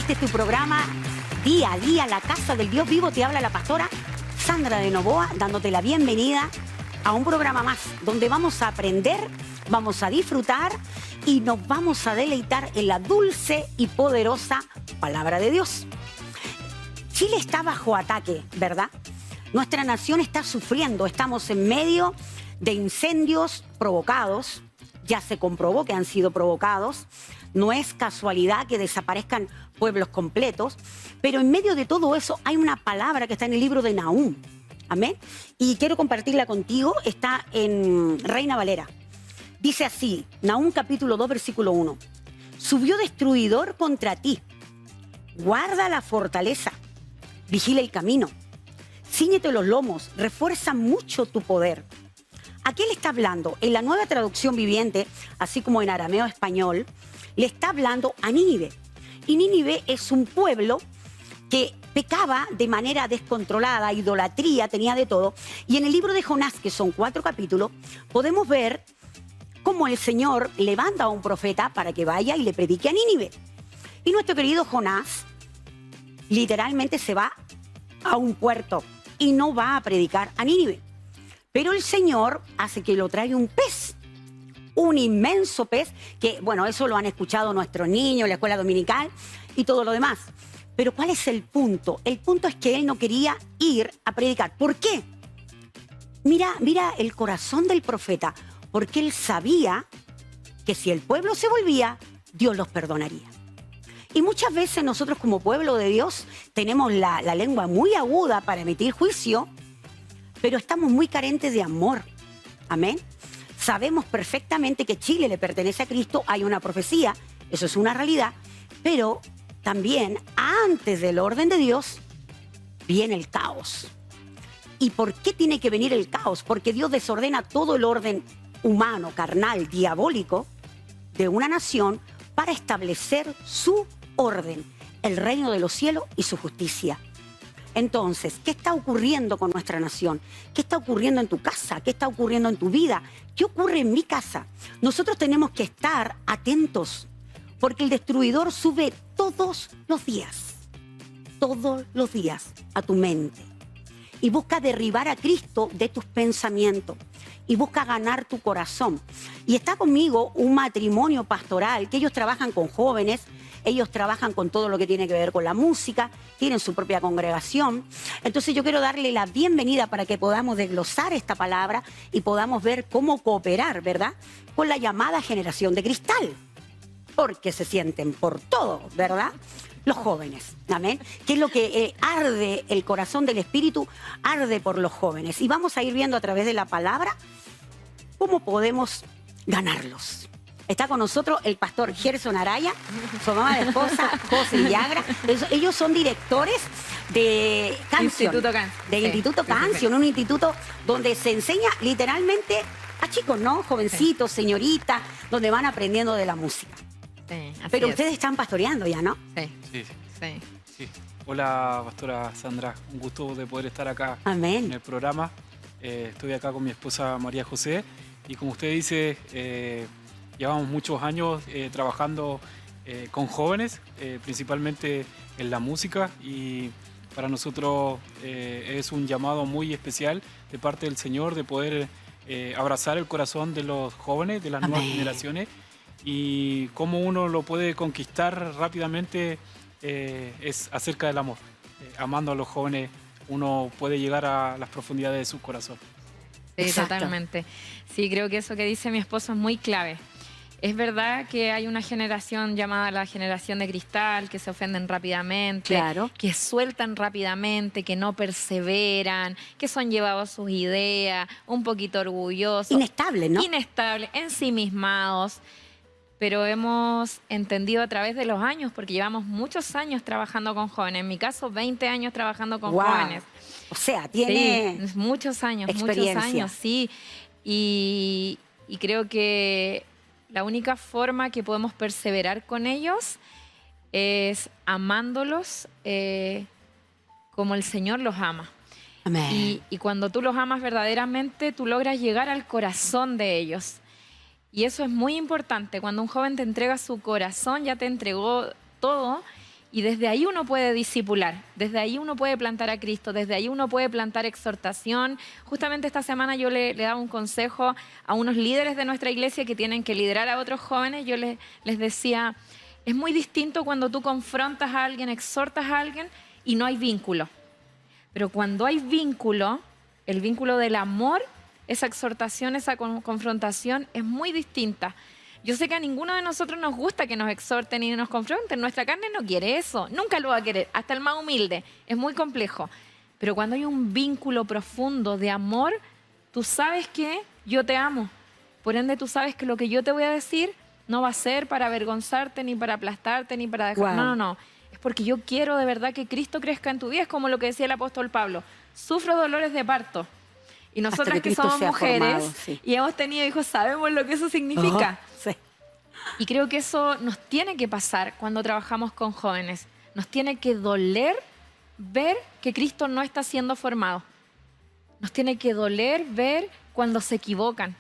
Este es tu programa Día a Día, la Casa del Dios Vivo. Te habla la pastora Sandra de Novoa, dándote la bienvenida a un programa más, donde vamos a aprender, vamos a disfrutar y nos vamos a deleitar en la dulce y poderosa palabra de Dios. Chile está bajo ataque, ¿verdad? Nuestra nación está sufriendo, estamos en medio de incendios provocados, ya se comprobó que han sido provocados, no es casualidad que desaparezcan pueblos completos, pero en medio de todo eso hay una palabra que está en el libro de Nahum, amén, y quiero compartirla contigo, está en Reina Valera. Dice así, Nahum capítulo 2, versículo 1, subió destruidor contra ti, guarda la fortaleza, vigila el camino, cíñete los lomos, refuerza mucho tu poder. ¿A qué le está hablando? En la Nueva Traducción Viviente, así como en arameo español, le está hablando a Nínive. Y Nínive es un pueblo que pecaba de manera descontrolada, idolatría, tenía de todo. Y en el libro de Jonás, que son 4 capítulos, podemos ver cómo el Señor levanta a un profeta para que vaya y le predique a Nínive. Y nuestro querido Jonás literalmente se va a un puerto y no va a predicar a Nínive. Pero el Señor hace que lo traiga un pez, un inmenso pez, que, bueno, eso lo han escuchado nuestros niños en la escuela dominical y todo lo demás. Pero ¿cuál es el punto? El punto es que él no quería ir a predicar. ¿Por qué? Mira el corazón del profeta, porque él sabía que si el pueblo se volvía, Dios los perdonaría. Y muchas veces nosotros como pueblo de Dios tenemos la lengua muy aguda para emitir juicio, pero estamos muy carentes de amor. Amén. Sabemos perfectamente que Chile le pertenece a Cristo, hay una profecía, eso es una realidad, pero también antes del orden de Dios viene el caos. ¿Y por qué tiene que venir el caos? Porque Dios desordena todo el orden humano, carnal, diabólico de una nación para establecer su orden, el reino de los cielos y su justicia. Entonces, ¿qué está ocurriendo con nuestra nación? ¿Qué está ocurriendo en tu casa? ¿Qué está ocurriendo en tu vida? ¿Qué ocurre en mi casa? Nosotros tenemos que estar atentos, porque el destruidor sube todos los días a tu mente. Y busca derribar a Cristo de tus pensamientos. Y busca ganar tu corazón. Y está conmigo un matrimonio pastoral, que ellos trabajan con jóvenes, ellos trabajan con todo lo que tiene que ver con la música, tienen su propia congregación. Entonces yo quiero darle la bienvenida para que podamos desglosar esta palabra y podamos ver cómo cooperar, ¿verdad?, con la llamada generación de cristal. Porque se sienten por todo, ¿verdad?, los jóvenes, amén, que es lo que arde el corazón del Espíritu, arde por los jóvenes. Y vamos a ir viendo a través de la palabra cómo podemos ganarlos. Está con nosotros el pastor Gerson Araya, su mamá de esposa, José Villagra. Ellos son directores de Canción. Instituto Canción. Del Instituto Canción, un instituto donde se enseña literalmente a chicos, ¿no? Jovencitos, señoritas, donde van aprendiendo de la música. Sí, así Pero es. ustedes están pastoreando ya, ¿no? Sí, Sí, sí. sí. Hola, pastora Sandra. Un gusto de poder estar acá en Amén. el programa. Estoy acá con mi esposa María José y como usted dice, llevamos muchos años trabajando con jóvenes, principalmente en la música, y para nosotros es un llamado muy especial de parte del Señor de poder abrazar el corazón de los jóvenes, de las nuevas Amén. generaciones, y cómo uno lo puede conquistar rápidamente es acerca del amor. Amando a los jóvenes uno puede llegar a las profundidades de su corazón. Sí, Exacto. totalmente. Sí, creo que eso que dice mi esposo es muy clave. Es verdad que hay una generación llamada la generación de cristal, que se ofenden rápidamente, Claro. que sueltan rápidamente, que no perseveran, que son llevados a sus ideas, un poquito orgullosos. Inestable, ¿no? Inestables, ensimismados. Pero hemos entendido a través de los años, porque llevamos muchos años trabajando con jóvenes. En mi caso, 20 años trabajando con Guau. jóvenes. O sea, tiene Sí, muchos años, experiencia. sí. Y creo que la única forma que podemos perseverar con ellos es amándolos como el Señor los ama. Amén. Y cuando tú los amas verdaderamente, tú logras llegar al corazón de ellos. Y eso es muy importante. Cuando un joven te entrega su corazón, ya te entregó todo, Y desde ahí uno puede discipular, desde ahí uno puede plantar a Cristo, desde ahí uno puede plantar exhortación. Justamente esta semana yo le daba un consejo a unos líderes de nuestra iglesia que tienen que liderar a otros jóvenes. Yo les decía, es muy distinto cuando tú confrontas a alguien, exhortas a alguien y no hay vínculo. Pero cuando hay vínculo, el vínculo del amor, esa exhortación, esa confrontación es muy distinta. Yo sé que a ninguno de nosotros nos gusta que nos exhorten y nos confronten. Nuestra carne no quiere eso, nunca lo va a querer, hasta el más humilde. Es muy complejo. Pero cuando hay un vínculo profundo de amor, tú sabes que yo te amo. Por ende, tú sabes que lo que yo te voy a decir no va a ser para avergonzarte, ni para aplastarte, ni para dejar... Wow. No, no, no. Es porque yo quiero de verdad que Cristo crezca en tu vida. Es como lo que decía el apóstol Pablo. Sufro dolores de parto. Y nosotras que Cristo somos sea mujeres formado, sí. y hemos tenido hijos, sabemos lo que eso significa. Sí. Y creo que eso nos tiene que pasar cuando trabajamos con jóvenes. Nos tiene que doler ver que Cristo no está siendo formado. Nos tiene que doler ver cuando se equivocan.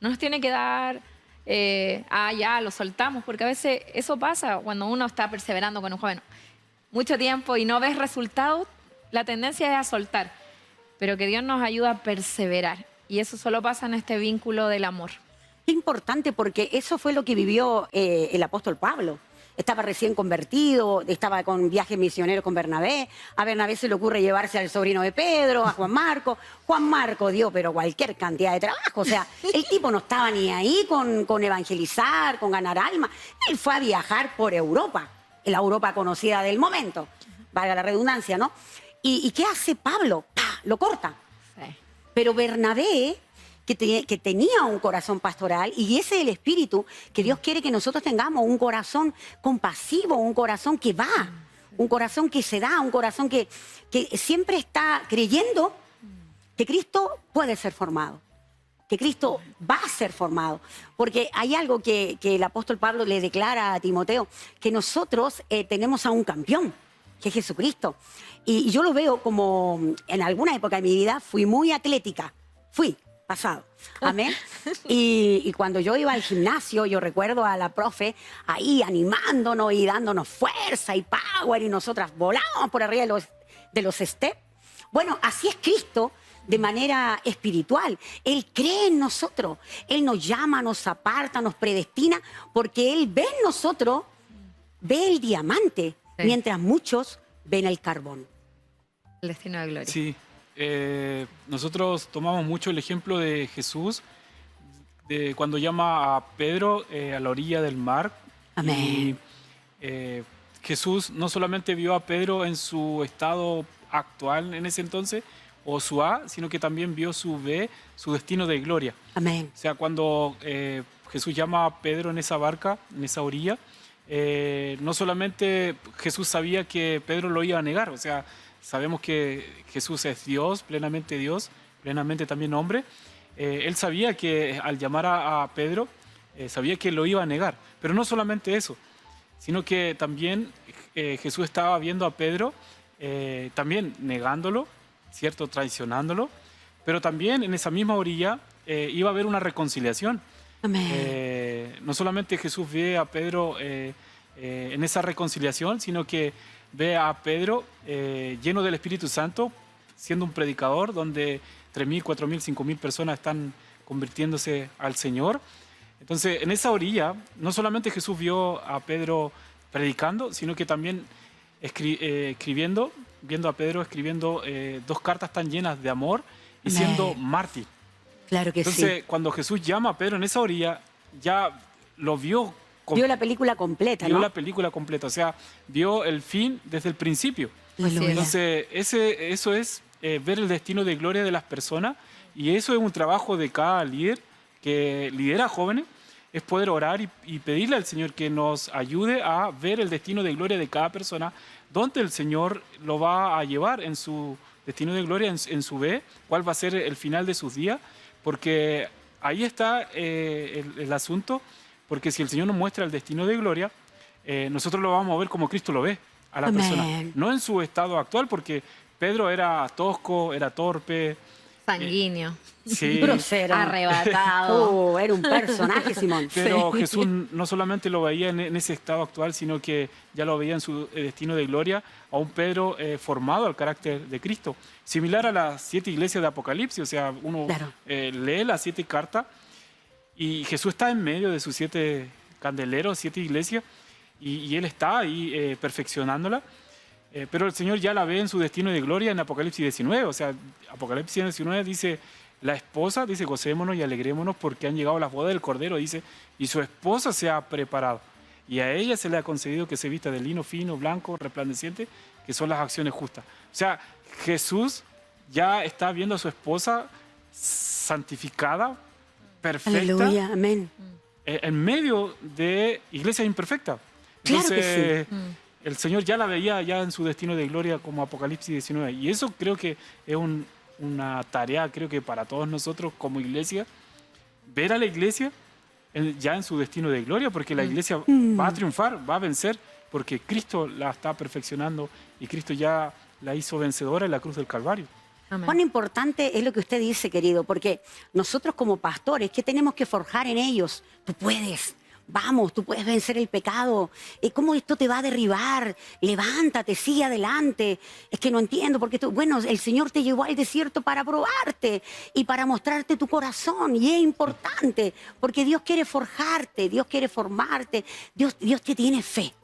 No nos tiene que dar, ya, lo soltamos, porque a veces eso pasa cuando uno está perseverando con un joven mucho tiempo y no ves resultados, la tendencia es a soltar. Pero que Dios nos ayuda a perseverar. Y eso solo pasa en este vínculo del amor. Qué importante, porque eso fue lo que vivió el apóstol Pablo. Estaba recién convertido, estaba con viaje misionero con Bernabé. A Bernabé se le ocurre llevarse al sobrino de Pedro, a Juan Marco. Juan Marco dio, pero cualquier cantidad de trabajo. O sea, el tipo no estaba ni ahí con evangelizar, con ganar alma. Él fue a viajar por Europa, la Europa conocida del momento, valga la redundancia, ¿no? ¿Y qué hace Pablo? ¡Pah! Lo corta. Sí. Pero Bernabé, que tenía un corazón pastoral, y ese es el espíritu que Dios quiere que nosotros tengamos, un corazón compasivo, un corazón que va, un corazón que se da, un corazón que siempre está creyendo que Cristo puede ser formado, que Cristo va a ser formado. Porque hay algo que el apóstol Pablo le declara a Timoteo, que nosotros tenemos a un campeón, que es Jesucristo. Y yo lo veo como, en alguna época de mi vida, fui muy atlética. Pasado. Amén. Y cuando yo iba al gimnasio, yo recuerdo a la profe ahí animándonos y dándonos fuerza y power, y nosotras volábamos por arriba de los steps. Bueno, así es Cristo de manera espiritual. Él cree en nosotros. Él nos llama, nos aparta, nos predestina, porque Él ve en nosotros, ve el diamante, Sí. mientras muchos ven el carbón. El destino de gloria. Sí, nosotros tomamos mucho el ejemplo de Jesús, de cuando llama a Pedro a la orilla del mar. Amén. Y, Jesús no solamente vio a Pedro en su estado actual en ese entonces, o su A, sino que también vio su B, su destino de gloria. Amén. O sea, cuando Jesús llama a Pedro en esa barca, en esa orilla, no solamente Jesús sabía que Pedro lo iba a negar, o sea, sabemos que Jesús es Dios, plenamente también hombre. Él sabía que al llamar a Pedro, sabía que lo iba a negar. Pero no solamente eso, sino que también Jesús estaba viendo a Pedro, también negándolo, ¿cierto? Traicionándolo. Pero también en esa misma orilla iba a haber una reconciliación. Amén. No solamente Jesús ve a Pedro en esa reconciliación, sino que ve a Pedro lleno del Espíritu Santo, siendo un predicador, donde 3.000, 4.000, 5.000 personas están convirtiéndose al Señor. Entonces, en esa orilla, no solamente Jesús vio a Pedro predicando, sino que también viendo a Pedro escribiendo 2 cartas tan llenas de amor y Amén. siendo mártir. Claro que Entonces, sí. cuando Jesús llama a Pedro en esa orilla, ya lo vio. Vio la película completa, Vio ¿no? la película completa, o sea, vio el fin desde el principio. Aleluya. Entonces, eso es ver el destino de gloria de las personas, y eso es un trabajo de cada líder que lidera a jóvenes, es poder orar y pedirle al Señor que nos ayude a ver el destino de gloria de cada persona, donde el Señor lo va a llevar en su destino de gloria, en su B, cuál va a ser el final de sus días, porque ahí está el asunto, porque si el Señor nos muestra el destino de gloria, nosotros lo vamos a ver como Cristo lo ve a la Amén. persona, no en su estado actual, porque Pedro era tosco, era torpe, Sanguíneo, Sí, Grosero. arrebatado. Era un personaje, Simón. pero Jesús no solamente lo veía en ese estado actual, sino que ya lo veía en su destino de gloria, a un Pedro formado al carácter de Cristo. Similar a las 7 iglesias de Apocalipsis, o sea, uno Claro. lee las 7 cartas y Jesús está en medio de sus 7 candeleros, 7 iglesias, y Él está ahí perfeccionándola. Pero el Señor ya la ve en su destino de gloria en Apocalipsis 19. O sea, Apocalipsis 19 dice, la esposa, dice, gocémonos y alegrémonos porque han llegado las bodas del Cordero, dice, y su esposa se ha preparado. Y a ella se le ha concedido que se vista de lino fino, blanco, resplandeciente, que son las acciones justas. O sea, Jesús ya está viendo a su esposa santificada, perfecta, Aleluya, amén. en medio de iglesias imperfectas. Claro que Entonces, el Señor ya la veía ya en su destino de gloria como Apocalipsis 19. Y eso creo que es una tarea, creo que para todos nosotros como iglesia, ver a la iglesia ya en su destino de gloria, porque la iglesia va a triunfar, va a vencer, porque Cristo la está perfeccionando y Cristo ya la hizo vencedora en la cruz del Calvario. Amén. Cuán importante es lo que usted dice, querido, porque nosotros como pastores, ¿qué tenemos que forjar en ellos? Tú puedes. Vamos, tú puedes vencer el pecado. ¿Cómo esto te va a derribar? Levántate, sigue adelante. Es que no entiendo porque bueno, el Señor te llevó al desierto para probarte y para mostrarte tu corazón. Y es importante porque Dios quiere forjarte, Dios quiere formarte, Dios te tiene fe.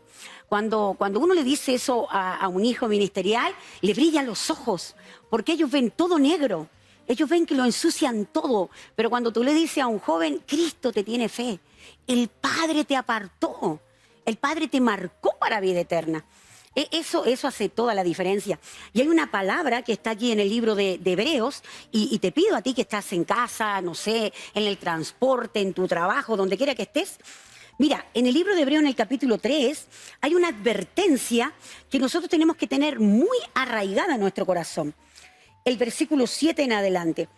Cuando uno le dice eso a un hijo ministerial, le brillan los ojos porque ellos ven todo negro. Ellos ven que lo ensucian todo, pero cuando tú le dices a un joven, Cristo te tiene fe, el Padre te apartó, el Padre te marcó para vida eterna. Eso hace toda la diferencia. Y hay una palabra que está aquí en el libro de Hebreos, y te pido a ti que estás en casa, no sé, en el transporte, en tu trabajo, donde quiera que estés. Mira, en el libro de Hebreos, en el capítulo 3, hay una advertencia que nosotros tenemos que tener muy arraigada en nuestro corazón. El versículo 7 en adelante.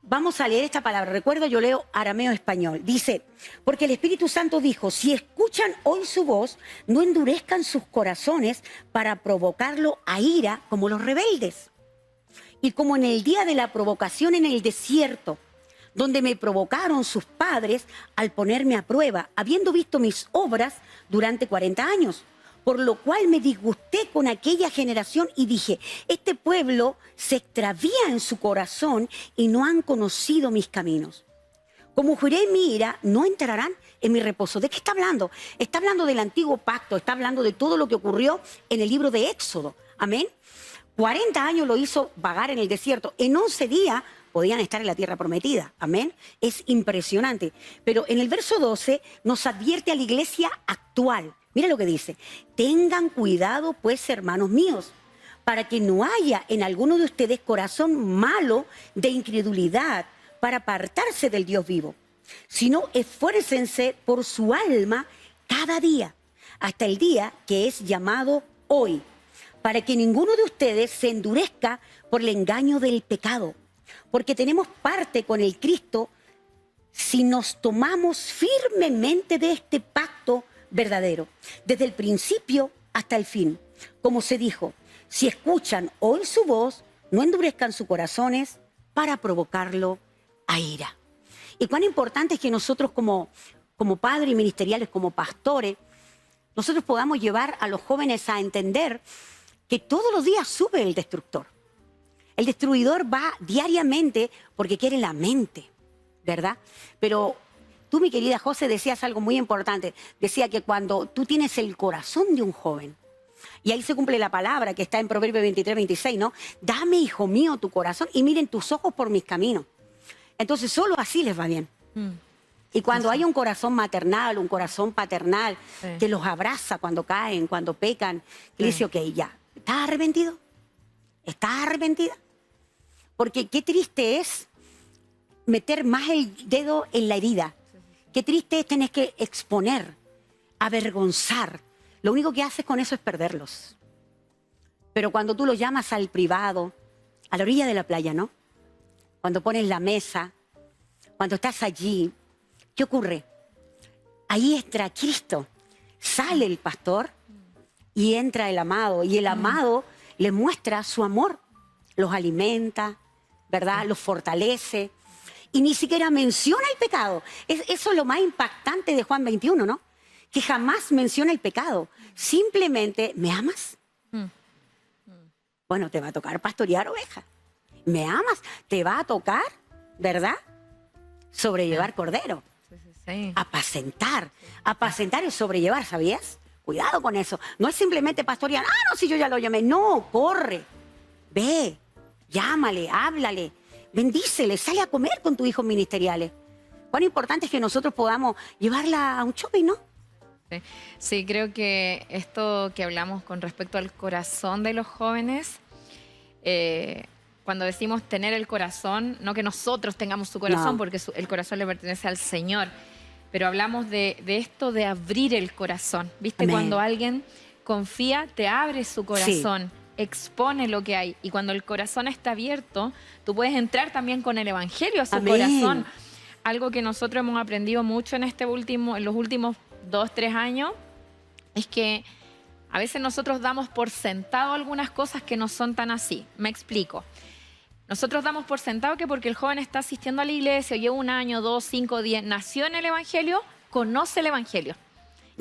Vamos a leer esta palabra. Recuerda, yo leo arameo español. Dice, porque el Espíritu Santo dijo, si escuchan hoy su voz, no endurezcan sus corazones para provocarlo a ira como los rebeldes. Y como en el día de la provocación en el desierto, donde me provocaron sus padres al ponerme a prueba, habiendo visto mis obras durante 40 años. Por lo cual me disgusté con aquella generación y dije, este pueblo se extravía en su corazón y no han conocido mis caminos. Como juré en mi ira, no entrarán en mi reposo. ¿De qué está hablando? Está hablando del antiguo pacto, está hablando de todo lo que ocurrió en el libro de Éxodo. Amén. 40 años lo hizo vagar en el desierto. En 11 días podían estar en la tierra prometida. Amén. Es impresionante. Pero en el verso 12 nos advierte a la iglesia actual. Mira lo que dice, tengan cuidado pues, hermanos míos, para que no haya en alguno de ustedes corazón malo de incredulidad para apartarse del Dios vivo, sino esfuércense por su alma cada día, hasta el día que es llamado hoy, para que ninguno de ustedes se endurezca por el engaño del pecado, porque tenemos parte con el Cristo si nos tomamos firmemente de este pacto verdadero, desde el principio hasta el fin. Como se dijo, si escuchan hoy su voz, no endurezcan sus corazones para provocarlo a ira. Y cuán importante es que nosotros como padres ministeriales, como pastores, nosotros podamos llevar a los jóvenes a entender que todos los días sube el destructor. El destruidor va diariamente porque quiere la mente, ¿verdad? Pero tú, mi querida José, decías algo muy importante. Decía que cuando tú tienes el corazón de un joven, y ahí se cumple la palabra que está en Proverbios 23, 26, ¿no? Dame, hijo mío, tu corazón y miren tus ojos por mis caminos. Entonces, solo así les va bien. Y cuando hay un corazón maternal, un corazón paternal, que los abraza cuando caen, cuando pecan, que dice, ok, ya, ¿estás arrepentido? ¿Estás arrepentida? Porque qué triste es meter más el dedo en la herida. Qué triste es tener que exponer, avergonzar. Lo único que haces con eso es perderlos. Pero cuando tú los llamas al privado, a la orilla de la playa, ¿no? Cuando pones la mesa, cuando estás allí, ¿qué ocurre? Ahí entra Cristo. Sale el pastor y entra el amado. Y el amado le muestra su amor. Los alimenta, ¿verdad? Los fortalece. Y ni siquiera menciona el pecado. Eso es lo más impactante de Juan 21, ¿no? Que jamás menciona el pecado. Simplemente, ¿me amas? Bueno, te va a tocar pastorear ovejas. ¿Me amas? Te va a tocar, ¿verdad? Sobrellevar cordero. Sí. Apacentar. Apacentar es sobrellevar, ¿sabías? Cuidado con eso. No es simplemente pastorear. Ah, no, si yo ya lo llamé. No, corre. Ve, llámale, háblale. Bendícele, sale a comer con tus hijos ministeriales. Cuán importante es que nosotros podamos llevarla a un shopping, ¿no? Sí, creo que esto que hablamos con respecto al corazón de los jóvenes, cuando decimos tener el corazón, no que nosotros tengamos su corazón, No. porque el corazón le pertenece al Señor, pero hablamos de esto de abrir el corazón. ¿Viste? Amén. Cuando alguien confía, te abre su corazón. Expone lo que hay. Y cuando el corazón está abierto, tú puedes entrar también con el evangelio a su Amén. corazón. Algo que nosotros hemos aprendido mucho en los últimos 2, 3 años, es que a veces nosotros damos por sentado algunas cosas que no son tan así. Me explico. Nosotros damos por sentado que porque el joven está asistiendo a la iglesia, lleva 1 año, 2, 5, 10, nació en el evangelio, conoce el evangelio.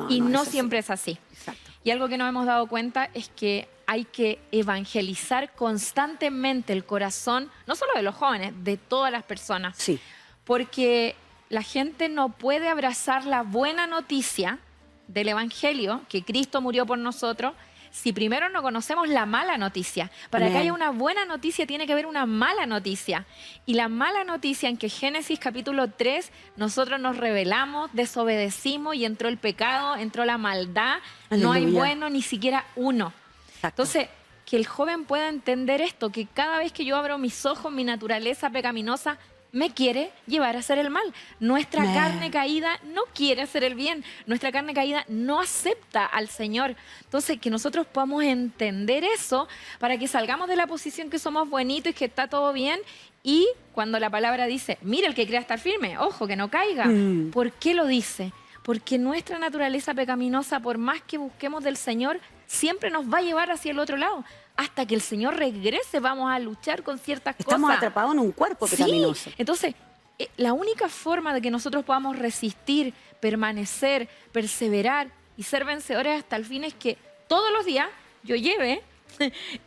Y no eso siempre sí. es así. Exacto. Y algo que nos hemos dado cuenta es que hay que evangelizar constantemente el corazón, no solo de los jóvenes, de todas las personas. Sí. Porque la gente no puede abrazar la buena noticia del evangelio, que Cristo murió por nosotros, si primero no conocemos la mala noticia. Para que Amén. haya una buena noticia tiene que haber una mala noticia. Y la mala noticia en que Génesis capítulo 3 nosotros nos rebelamos, desobedecimos y entró el pecado, entró la maldad. No hay Aleluya. bueno ni siquiera uno. Exacto. Entonces, que el joven pueda entender esto, que cada vez que yo abro mis ojos, mi naturaleza pecaminosa me quiere llevar a hacer el mal. Nuestra Amén. carne caída no quiere hacer el bien. Nuestra carne caída no acepta al Señor. Entonces, que nosotros podamos entender eso para que salgamos de la posición que somos bonitos y que está todo bien. Y cuando la palabra dice, mira, el que crea estar firme, ojo, que no caiga. ¿Por qué lo dice? Porque nuestra naturaleza pecaminosa, por más que busquemos del Señor, siempre nos va a llevar hacia el otro lado. Hasta que el Señor regrese, vamos a luchar con ciertas Estamos cosas. atrapados en un cuerpo pecaminoso. Sí, entonces, la única forma de que nosotros podamos resistir, permanecer, perseverar y ser vencedores hasta el fin es que todos los días yo lleve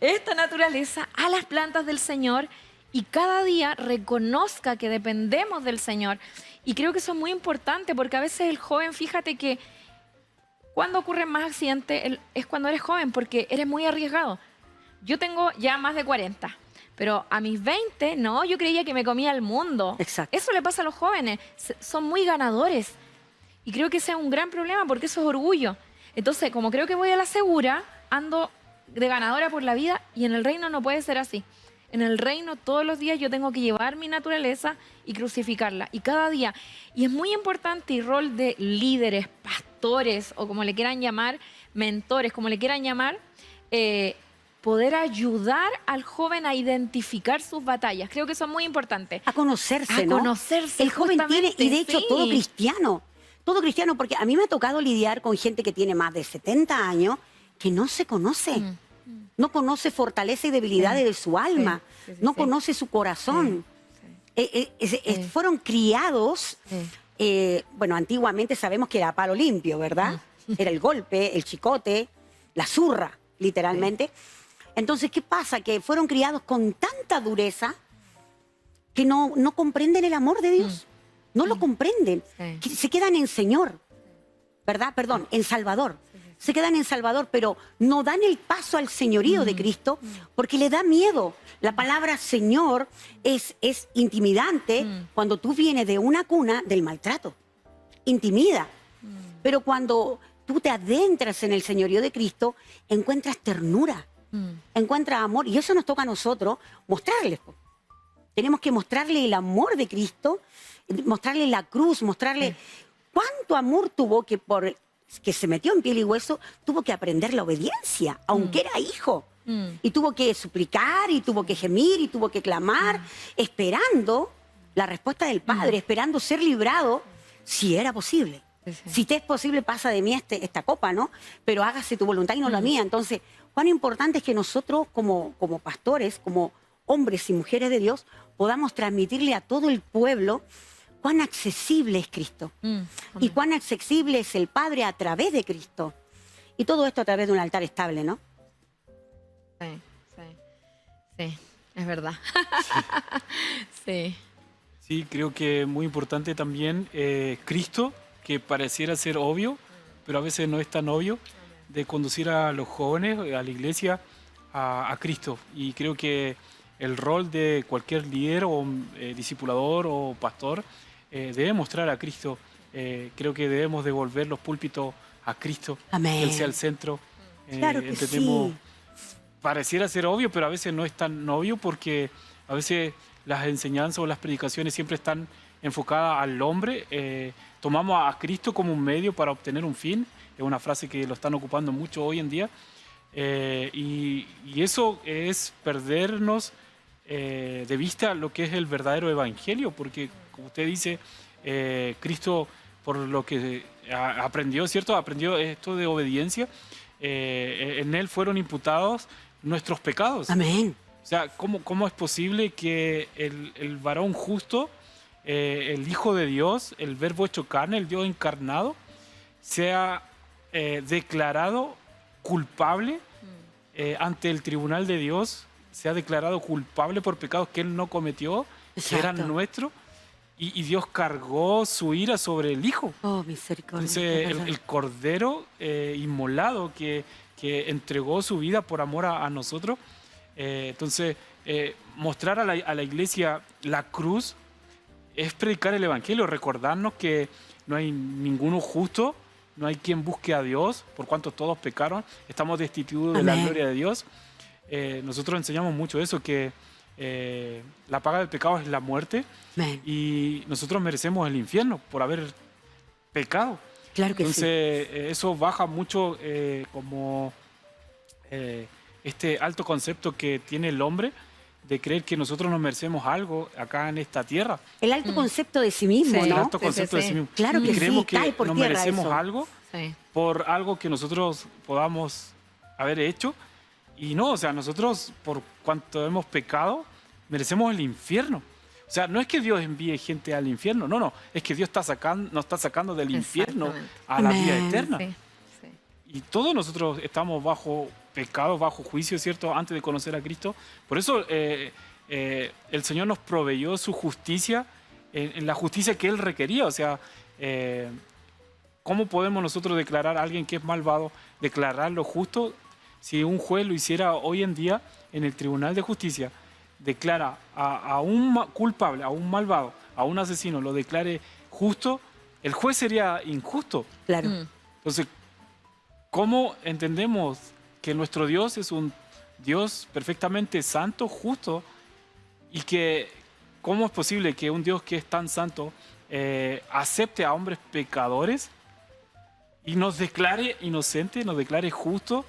esta naturaleza a las plantas del Señor y cada día reconozca que dependemos del Señor. Y creo que eso es muy importante porque a veces el joven, fíjate que cuando ocurren más accidentes es cuando eres joven porque eres muy arriesgado. Yo tengo ya más de 40, pero a mis 20, no, yo creía que me comía el mundo. Exacto. Eso le pasa a los jóvenes, son muy ganadores. Y creo que ese es un gran problema porque eso es orgullo. Entonces, como creo que voy a la segura, ando de ganadora por la vida y en el reino no puede ser así. En el reino todos los días yo tengo que llevar mi naturaleza y crucificarla. Y cada día. Y es muy importante el rol de líderes, pastores o como le quieran llamar, mentores, como le quieran llamar, poder ayudar al joven a identificar sus batallas. Creo que eso es muy importante. A conocerse, ¿no? A conocerse, El joven tiene, justamente, y de hecho sí. todo cristiano, porque a mí me ha tocado lidiar con gente que tiene más de 70 años que no se conoce. No conoce fortaleza y debilidades de su alma. Sí, sí, no sí. conoce su corazón. Sí. Fueron criados, bueno, antiguamente sabemos que era palo limpio, ¿verdad? Era el golpe, el chicote, la zurra, literalmente. Entonces, ¿qué pasa? Que fueron criados con tanta dureza que no comprenden el amor de Dios. No lo comprenden. Sí. Que se quedan en Señor, ¿verdad? Perdón, en Salvador. Se quedan en Salvador, pero no dan el paso al señorío de Cristo porque le da miedo. La palabra Señor es intimidante cuando tú vienes de una cuna del maltrato. Intimida. Pero cuando tú te adentras en el señorío de Cristo, encuentras ternura, encuentras amor. Y eso nos toca a nosotros mostrarles. Tenemos que mostrarle el amor de Cristo, mostrarle la cruz, mostrarle cuánto amor tuvo que se metió en piel y hueso, tuvo que aprender la obediencia, aunque era hijo. Y tuvo que suplicar, y tuvo que gemir, y tuvo que clamar, esperando la respuesta del Padre, esperando ser librado, si era posible. Sí, sí. Si te es posible, pasa de mí esta copa, ¿no? Pero hágase tu voluntad y no la mía. Entonces, cuán importante es que nosotros como pastores, como hombres y mujeres de Dios, podamos transmitirle a todo el pueblo cuán accesible es Cristo y cuán accesible es el Padre a través de Cristo. Y todo esto a través de un altar estable, ¿no? Sí, sí, sí, es verdad. Sí. Sí, creo que muy importante también Cristo, que pareciera ser obvio, pero a veces no es tan obvio, de conducir a los jóvenes, a la iglesia, a Cristo. Y creo que el rol de cualquier líder o discipulador o pastor debe mostrar a Cristo. Creo que debemos devolver los púlpitos a Cristo, Amén. que Él sea el centro. Claro que Entendemos, sí. pareciera ser obvio, pero a veces no es tan obvio porque a veces las enseñanzas o las predicaciones siempre están enfocadas al hombre. Tomamos a Cristo como un medio para obtener un fin. Es una frase que lo están ocupando mucho hoy en día. Y eso es perdernos de vista lo que es el verdadero evangelio, porque como usted dice, Cristo, por lo que aprendió, ¿cierto? Aprendió esto de obediencia. En Él fueron imputados nuestros pecados. Amén. O sea, ¿cómo es posible que el varón justo, el Hijo de Dios, el Verbo hecho carne, el Dios encarnado, sea declarado culpable ante el tribunal de Dios, sea declarado culpable por pecados que Él no cometió, que eran Exacto. nuestros, y Dios cargó su ira sobre el Hijo? Oh, misericordia. Entonces, es verdad. el Cordero inmolado que entregó su vida por amor a nosotros. Entonces, mostrar a la iglesia la cruz es predicar el Evangelio, recordarnos que no hay ninguno justo, no hay quien busque a Dios, por cuanto todos pecaron, estamos destituidos de la Amén. gloria de Dios. Nosotros enseñamos mucho eso, que la paga del pecado es la muerte Amén. y nosotros merecemos el infierno por haber pecado. Claro que Entonces, sí. eso baja mucho como este alto concepto que tiene el hombre de creer que nosotros nos merecemos algo acá en esta tierra. El alto concepto de sí mismo, Sí. El ¿no? alto Sí, concepto sí, de sí mismo. Claro que Y creemos sí, cae que por nos tierra merecemos eso. algo Sí. por algo que nosotros podamos haber hecho. Y no, o sea, nosotros por cuanto hemos pecado, merecemos el infierno. O sea, no es que Dios envíe gente al infierno, no, es que Dios nos está sacando del infierno Exactamente. a la vida Amén. eterna. Sí, sí. Y todos nosotros estamos bajo pecado, bajo juicio, ¿cierto? Antes de conocer a Cristo. Por eso el Señor nos proveyó su justicia, en la justicia que Él requería. O sea, ¿cómo podemos nosotros declarar a alguien que es malvado, declararlo justo, si un juez lo hiciera hoy en día en el Tribunal de Justicia? Declara a un culpable, a un malvado, a un asesino, lo declare justo, el juez sería injusto. Claro. Entonces, ¿cómo entendemos que nuestro Dios es un Dios perfectamente santo, justo, y que cómo es posible que un Dios que es tan santo acepte a hombres pecadores y nos declare inocente, nos declare justo,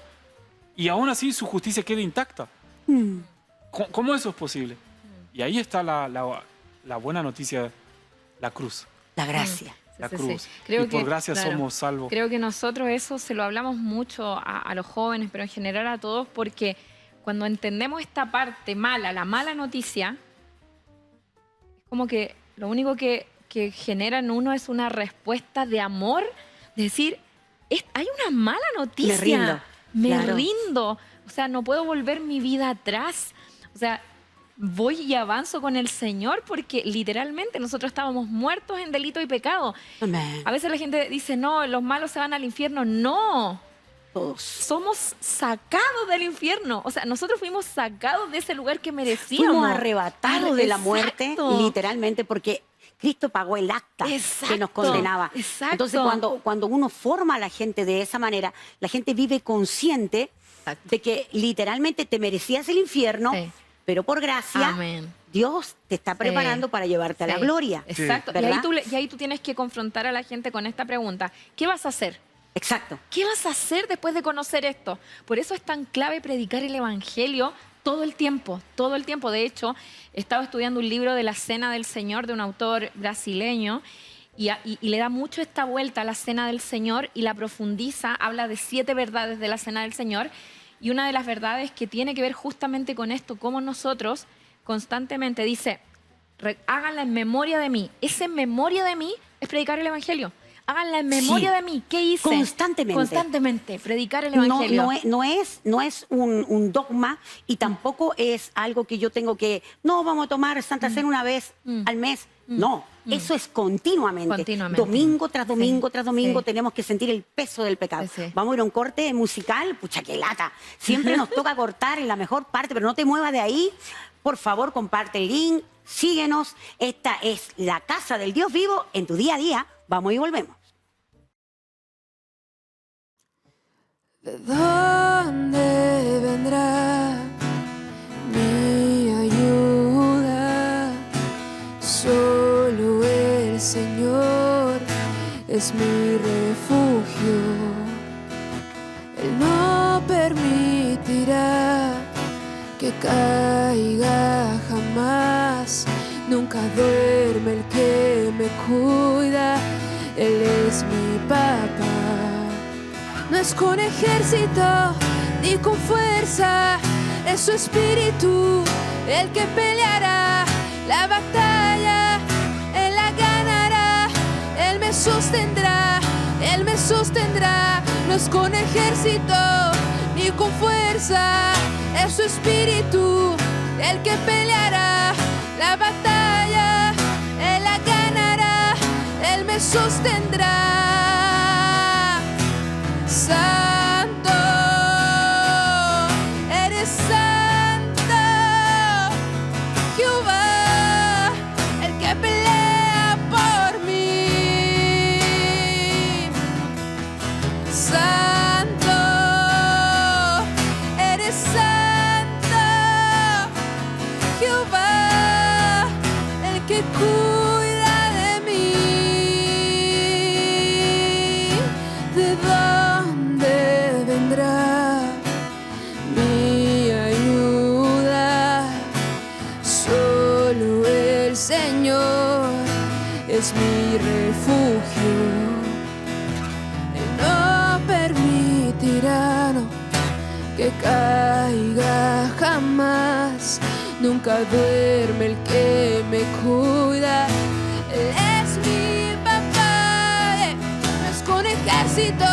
y aún así su justicia quede intacta? ¿Cómo eso es posible? Y ahí está la buena noticia, la cruz. La gracia. La Sí, cruz. sí. Creo Y por que, gracia claro, somos salvos. Creo que nosotros eso se lo hablamos mucho a los jóvenes, pero en general a todos, porque cuando entendemos esta parte mala, la mala noticia, es como que lo único que genera en uno es una respuesta de amor, de decir, hay una mala noticia. Me rindo. Me Claro. rindo. O sea, no puedo volver mi vida atrás. O sea, voy y avanzo con el Señor porque literalmente nosotros estábamos muertos en delito y pecado. Amén. A veces la gente dice, no, los malos se van al infierno. No, Todos. somos sacados del infierno. O sea, nosotros fuimos sacados de ese lugar que merecíamos. Fuimos arrebatados de la muerte, Exacto. literalmente, porque Cristo pagó el acta que Exacto, nos condenaba. exacto. Entonces, cuando uno forma a la gente de esa manera, la gente vive consciente Exacto. de que literalmente te merecías el infierno, Sí. pero por gracia, Amén. Dios te está preparando para llevarte a la Sí. gloria. Exacto. Y ¿Verdad? ahí tú tienes que confrontar a la gente con esta pregunta. ¿Qué vas a hacer? Exacto. ¿Qué vas a hacer después de conocer esto? Por eso es tan clave predicar el Evangelio todo el tiempo, todo el tiempo. De hecho, he estado estudiando un libro de la Cena del Señor de un autor brasileño y le da mucho esta vuelta a la Cena del Señor y la profundiza, habla de 7 verdades de la Cena del Señor y una de las verdades que tiene que ver justamente con esto, cómo nosotros constantemente. Dice, háganla en memoria de mí. Ese en memoria de mí es predicar el evangelio. Háganla en memoria de mí. ¿Qué hice? Constantemente. Constantemente, predicar el evangelio. No es un dogma y tampoco es algo que yo tengo que, no, vamos a tomar Santa Cena una vez al mes. No, eso es continuamente. Domingo tras domingo tras domingo tenemos que sentir el peso del pecado. Vamos a ir a un corte musical, pucha, qué lata. Siempre nos toca cortar en la mejor parte, pero no te muevas de ahí. Por favor, comparte el link, síguenos. Esta es la Casa del Dios Vivo en tu día a día. Vamos y volvemos. ¿De dónde vendrá mi ayuda? Solo el Señor es mi refugio. Él no permitirá que caiga jamás. Nunca duerme el que me cuida. Él es mi papá. No es con ejército ni con fuerza, es su espíritu el que peleará la batalla, él la ganará, él me sostendrá, él me sostendrá. No es con ejército ni con fuerza, es su espíritu el que peleará la batalla, él la ganará, él me sostendrá. Santo, eres santo, Jehová, el que pelea por mí. Santo, eres santo, Jehová, el que cuida de mí. ¿De dónde vendrá mi ayuda? Solo el Señor es mi refugio. Él no permitirá que caiga jamás. Nunca duerme el que me cuida. Él es mi papá. No es con ejército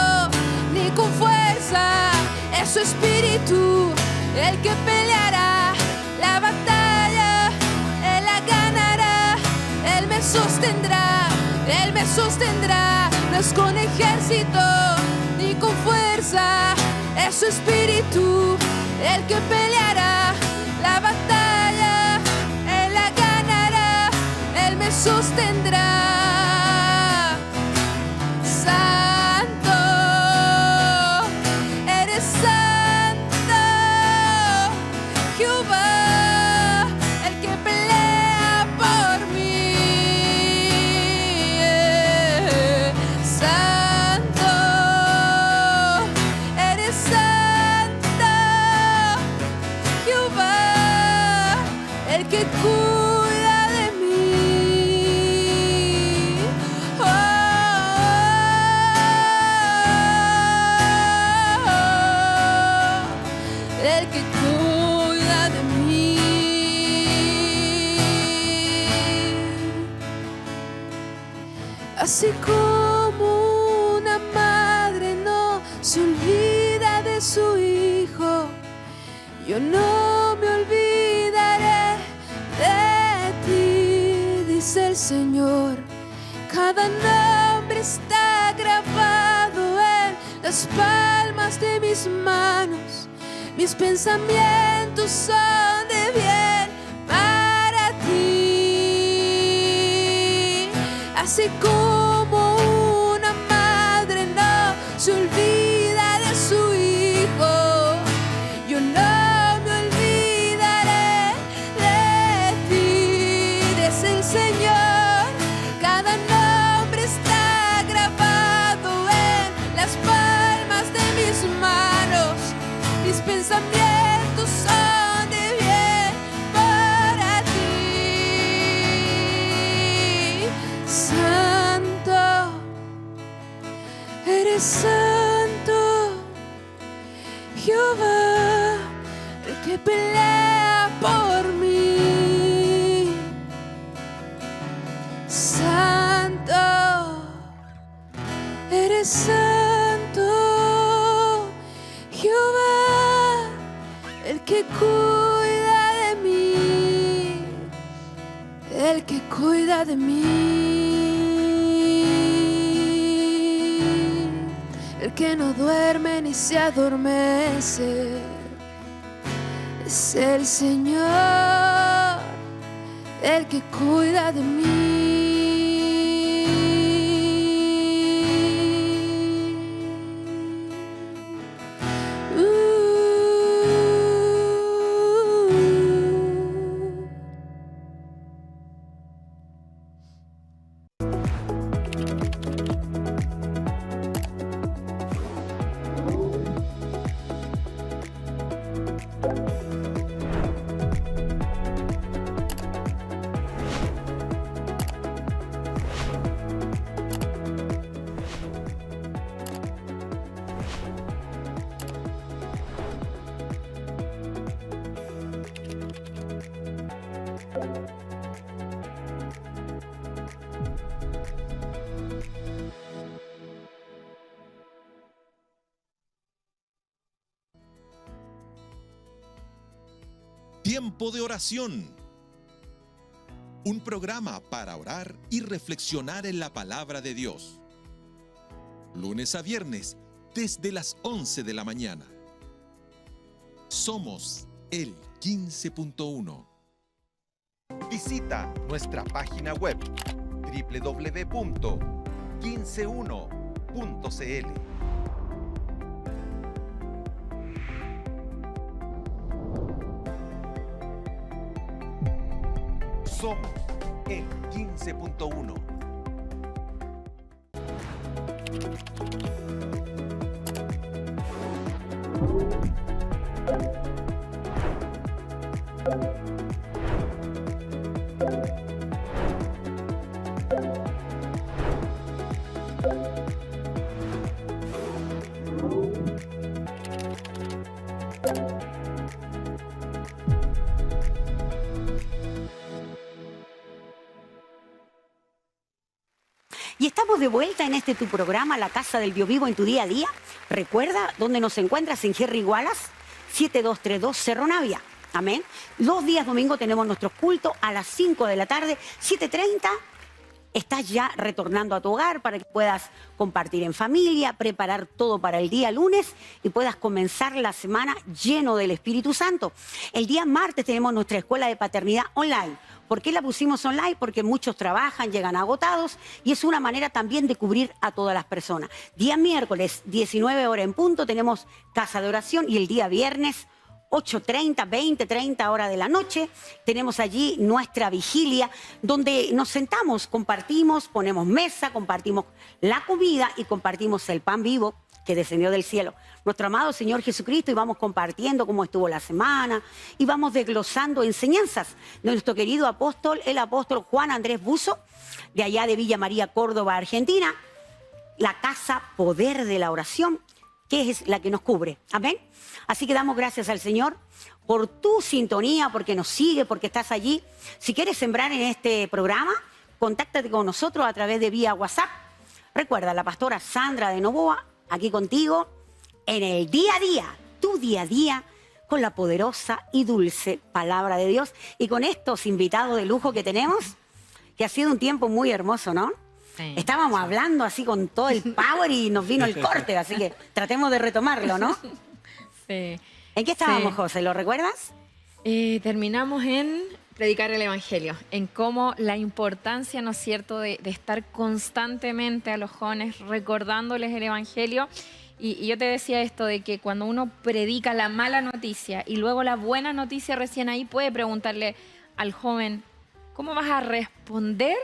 ni con fuerza, es su espíritu el que peleará la batalla, él la ganará, él me sostendrá, él me sostendrá. No es con ejército ni con fuerza, es su espíritu el que peleará la batalla, él la ganará, él me sostendrá. Así como una madre no se olvida de su hijo, yo no me olvidaré de ti, dice el Señor. Cada nombre está grabado en las palmas de mis manos, mis pensamientos son de bien para ti. Así como una madre no se olvida de su hijo, yo no me olvidaré de ti, dice el Señor. Cada nombre está grabado en las palmas de mis manos, mis pensamientos son de bien para ti. Santo, eres santo, Jehová, el que pelea por mí. Eres santo, Jehová, el que cuida de mí, el que cuida de mí, el que no duerme ni se adormece, es el Señor, el que cuida de mí. Tiempo de oración. Un programa para orar y reflexionar en la palabra de Dios. Lunes a viernes, desde las 11 de la mañana. Somos el 15.1. Visita nuestra página web www.15.1.cl. Somos el 15.1. Y estamos de vuelta en este tu programa, La Casa del Dios Vivo en tu día a día. Recuerda dónde nos encuentras, en Jerry Wallace, 7232 Cerro Navia. Amén. Los días domingos tenemos nuestros cultos a las 5 de la tarde, 7:30. Estás ya retornando a tu hogar para que puedas compartir en familia, preparar todo para el día lunes y puedas comenzar la semana lleno del Espíritu Santo. El día martes tenemos nuestra escuela de paternidad online. ¿Por qué la pusimos online? Porque muchos trabajan, llegan agotados y es una manera también de cubrir a todas las personas. Día miércoles, 19 horas en punto, tenemos casa de oración y el día viernes, 8:30, 20:30 horas de la noche, tenemos allí nuestra vigilia donde nos sentamos, compartimos, ponemos mesa, compartimos la comida y compartimos el pan vivo que descendió del cielo, nuestro amado Señor Jesucristo, y vamos compartiendo cómo estuvo la semana y vamos desglosando enseñanzas de nuestro querido apóstol, el apóstol Juan Andrés Buzo, de allá de Villa María, Córdoba, Argentina, la casa Poder de la Oración, que es la que nos cubre. Amén. Así que damos gracias al Señor por tu sintonía, porque nos sigue, porque estás allí. Si quieres sembrar en este programa, contáctate con nosotros a través de vía WhatsApp. Recuerda, la pastora Sandra de Novoa, aquí contigo, en el día a día, tu día a día, con la poderosa y dulce palabra de Dios. Y con estos invitados de lujo que tenemos, que ha sido un tiempo muy hermoso, ¿no? Sí. Estábamos hablando así con todo el power y nos vino el corte, así que tratemos de retomarlo, ¿no? Sí. ¿En qué estábamos, Sí. José? ¿Lo recuerdas? Terminamos en predicar el Evangelio, en cómo la importancia, ¿no es cierto?, de estar constantemente a los jóvenes recordándoles el Evangelio. Y yo te decía esto de que cuando uno predica la mala noticia y luego la buena noticia, recién ahí puede preguntarle al joven, ¿cómo vas a responder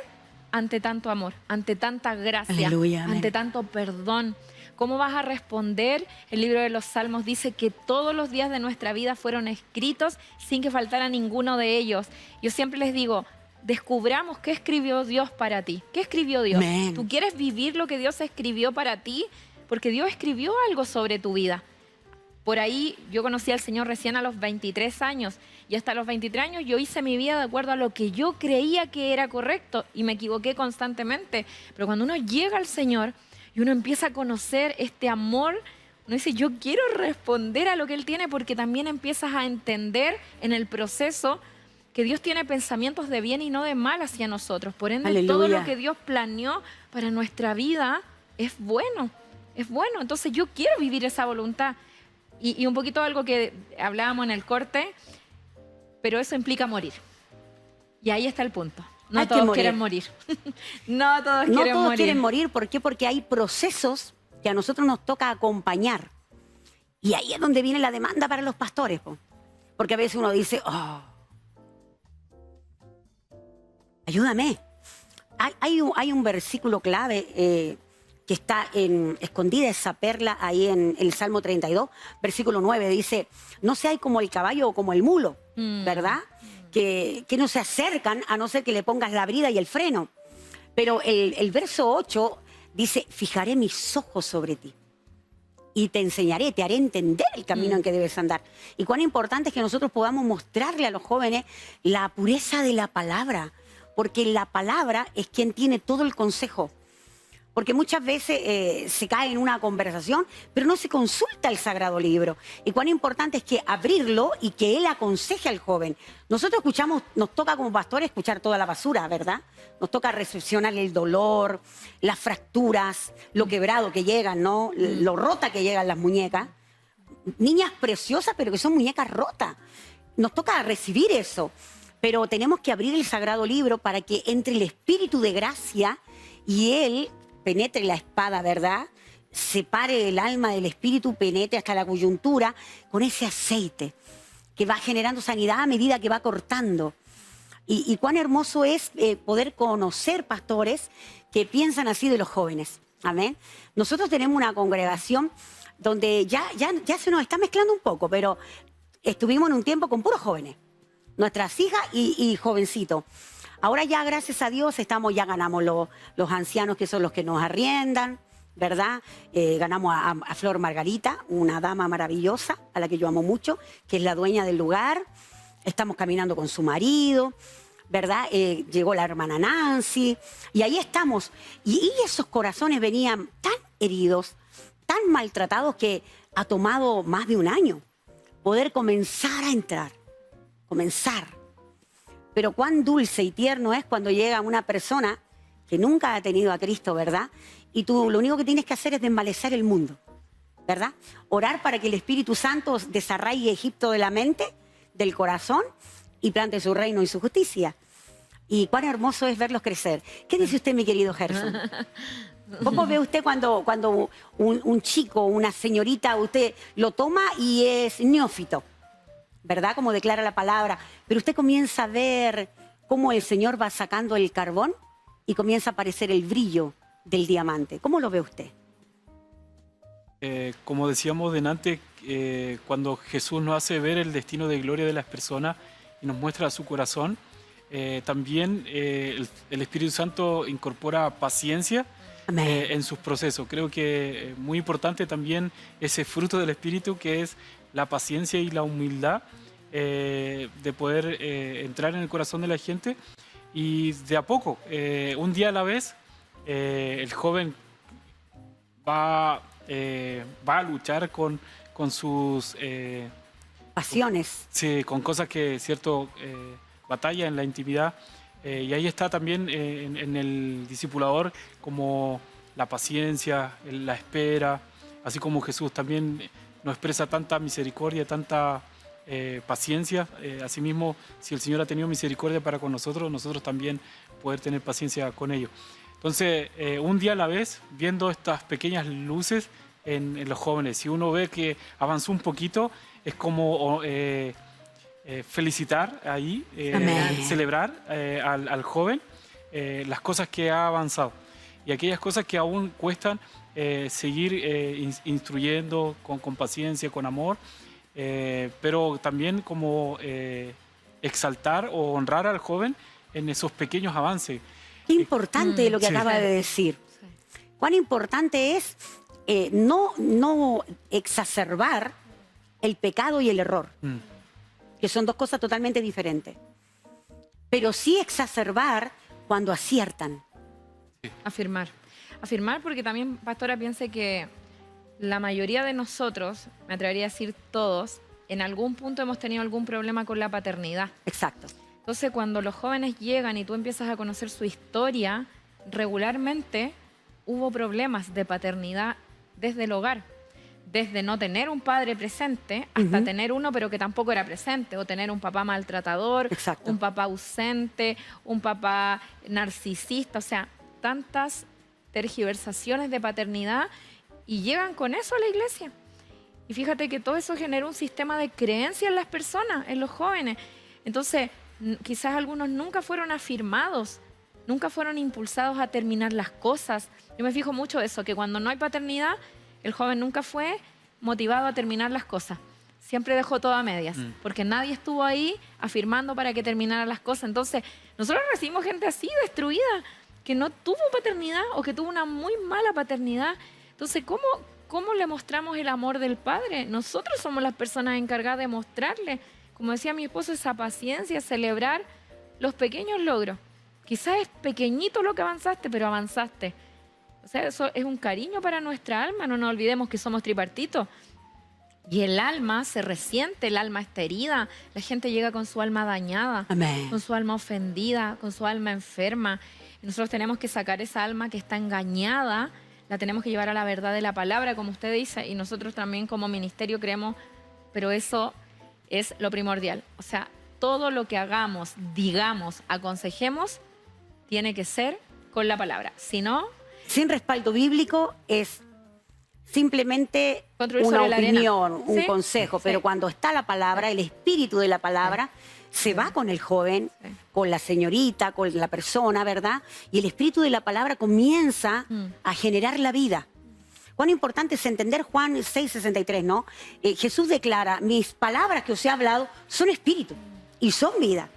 ante tanto amor, ante tanta gracia, Aleluya, amén. ante tanto perdón? ¿Cómo vas a responder? El libro de los Salmos dice que todos los días de nuestra vida fueron escritos sin que faltara ninguno de ellos. Yo siempre les digo, descubramos qué escribió Dios para ti. ¿Qué escribió Dios? Amén. ¿Tú quieres vivir lo que Dios escribió para ti? Porque Dios escribió algo sobre tu vida. Por ahí yo conocí al Señor recién a los 23 años y hasta los 23 años yo hice mi vida de acuerdo a lo que yo creía que era correcto y me equivoqué constantemente. Pero cuando uno llega al Señor y uno empieza a conocer este amor, uno dice, yo quiero responder a lo que Él tiene, porque también empiezas a entender en el proceso que Dios tiene pensamientos de bien y no de mal hacia nosotros. Por ende, todo Aleluya. lo que Dios planeó para nuestra vida es bueno, es bueno. Entonces yo quiero vivir esa voluntad. Y un poquito algo que hablábamos en el corte, pero eso implica morir. Y ahí está el punto. No Hay que todos morir. quieren morir. No todos No quieren todos morir. quieren morir. ¿Por qué? Porque hay procesos que a nosotros nos toca acompañar. Y ahí es donde viene la demanda para los pastores, po. Porque a veces uno dice, oh, ayúdame. Hay un versículo clave que está escondida esa perla ahí en el Salmo 32, versículo 9, dice, no seáis como el caballo o como el mulo, ¿verdad? Que no se acercan a no ser que le pongas la brida y el freno. Pero el verso 8 dice, fijaré mis ojos sobre ti y te enseñaré, te haré entender el camino en que debes andar. Y cuán importante es que nosotros podamos mostrarle a los jóvenes la pureza de la palabra, porque la palabra es quien tiene todo el consejo. Porque muchas veces se cae en una conversación, pero no se consulta el Sagrado Libro. Y cuán importante es que abrirlo y que Él aconseje al joven. Nosotros escuchamos, nos toca como pastores escuchar toda la basura, ¿verdad? Nos toca recepcionar el dolor, las fracturas, lo quebrado que llegan, ¿no? Lo rota que llegan las muñecas. Niñas preciosas, pero que son muñecas rotas. Nos toca recibir eso. Pero tenemos que abrir el Sagrado Libro para que entre el Espíritu de gracia y Él penetre la espada, ¿verdad? Separe el alma del espíritu, penetre hasta la coyuntura con ese aceite que va generando sanidad a medida que va cortando. Y cuán hermoso es poder conocer pastores que piensan así de los jóvenes. Amén. Nosotros tenemos una congregación donde ya se nos está mezclando un poco, pero estuvimos en un tiempo con puros jóvenes, nuestras hijas y jovencitos. Ahora ya, gracias a Dios, ya ganamos los ancianos que son los que nos arriendan, ¿verdad? Ganamos a Flor Margarita, una dama maravillosa, a la que yo amo mucho, que es la dueña del lugar. Estamos caminando con su marido, ¿verdad? Llegó la hermana Nancy, y ahí estamos. Y esos corazones venían tan heridos, tan maltratados, que ha tomado más de un año poder comenzar a entrar, comenzar. Pero cuán dulce y tierno es cuando llega una persona que nunca ha tenido a Cristo, ¿verdad? Y tú lo único que tienes que hacer es desmalecer el mundo, ¿verdad? Orar para que el Espíritu Santo desarraigue Egipto de la mente, del corazón, y plante su reino y su justicia. Y cuán hermoso es verlos crecer. ¿Qué dice usted, mi querido Gerson? ¿Cómo ve usted cuando un chico, una señorita, usted lo toma y es neófito? ¿Verdad? Como declara la palabra. Pero usted comienza a ver cómo el Señor va sacando el carbón y comienza a aparecer el brillo del diamante. ¿Cómo lo ve usted? Como decíamos delante, cuando Jesús nos hace ver el destino de gloria de las personas y nos muestra su corazón, también el Espíritu Santo incorpora paciencia en sus procesos. Creo que es muy importante también ese fruto del Espíritu, que es la paciencia y la humildad, de poder entrar en el corazón de la gente, y de a poco, un día a la vez, el joven va a luchar con sus pasiones. Sí, con cosas que, cierto, batalla en la intimidad. Y ahí está también en el discipulador como la paciencia, la espera, así como Jesús también nos expresa tanta misericordia, tanta paciencia. Asimismo, si el Señor ha tenido misericordia para con nosotros, nosotros también poder tener paciencia con ellos. Entonces, un día a la vez, viendo estas pequeñas luces en los jóvenes, si uno ve que avanzó un poquito, es como felicitar ahí, celebrar al joven las cosas que ha avanzado, y aquellas cosas que aún cuestan, seguir instruyendo con paciencia, con amor, pero también como exaltar o honrar al joven en esos pequeños avances. Qué importante lo que sí. acaba de decir. Cuán importante es no exacerbar el pecado y el error, que son dos cosas totalmente diferentes. Pero sí exacerbar cuando aciertan. Afirmar. afirmar porque también, pastora, piense que la mayoría de nosotros, me atrevería a decir todos, en algún punto hemos tenido algún problema con la paternidad. Exacto. Entonces, cuando los jóvenes llegan y tú empiezas a conocer su historia, regularmente hubo problemas de paternidad desde el hogar. Desde no tener un padre presente hasta tener uno pero que tampoco era presente, o tener un papá maltratador, Exacto. un papá ausente, un papá narcisista, o sea, tantas tergiversaciones de paternidad y llegan con eso a la iglesia. Y fíjate que todo eso genera un sistema de creencia en las personas, en los jóvenes. Entonces, quizás algunos nunca fueron afirmados, nunca fueron impulsados a terminar las cosas. Yo me fijo mucho eso, que cuando no hay paternidad, el joven nunca fue motivado a terminar las cosas. Siempre dejó todo a medias, porque nadie estuvo ahí afirmando para que terminara las cosas. Entonces, nosotros recibimos gente así, destruida, que no tuvo paternidad o que tuvo una muy mala paternidad. Entonces, ¿cómo le mostramos el amor del Padre? Nosotros somos las personas encargadas de mostrarle, como decía mi esposo, esa paciencia, celebrar los pequeños logros. Quizás es pequeñito lo que avanzaste, pero avanzaste. O sea, eso es un cariño para nuestra alma. No nos olvidemos que somos tripartitos. Y el alma se resiente, el alma está herida. La gente llega con su alma dañada, Amén. con su alma ofendida, con su alma enferma. Y nosotros tenemos que sacar esa alma que está engañada, la tenemos que llevar a la verdad de la palabra, como usted dice. Y nosotros también como ministerio creemos, pero eso es lo primordial. O sea, todo lo que hagamos, digamos, aconsejemos, tiene que ser con la palabra. Si no, Sin respaldo bíblico es simplemente construir una sobre la arena. opinión, un Sí, consejo, sí. pero cuando está la palabra, el espíritu de la palabra se va con el joven, Sí. con la señorita, con la persona, ¿verdad? Y el espíritu de la palabra comienza a generar la vida. Cuán importante es entender Juan 6:63, ¿no? Jesús declara, mis palabras que os he hablado son espíritu y son vida.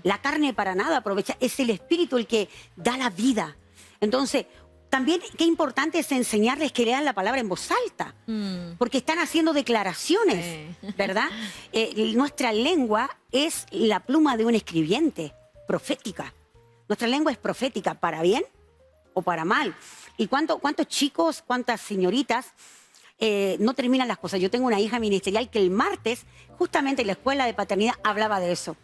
La carne para nada aprovecha, es el espíritu el que da la vida. Entonces, también qué importante es enseñarles que lean la palabra en voz alta, porque están haciendo declaraciones, ¿verdad? Nuestra lengua es la pluma de un escribiente, profética. Nuestra lengua es profética, para bien o para mal. ¿Y cuántos chicos, cuántas señoritas no terminan las cosas? Yo tengo una hija ministerial que el martes, justamente en la escuela de paternidad, hablaba de eso.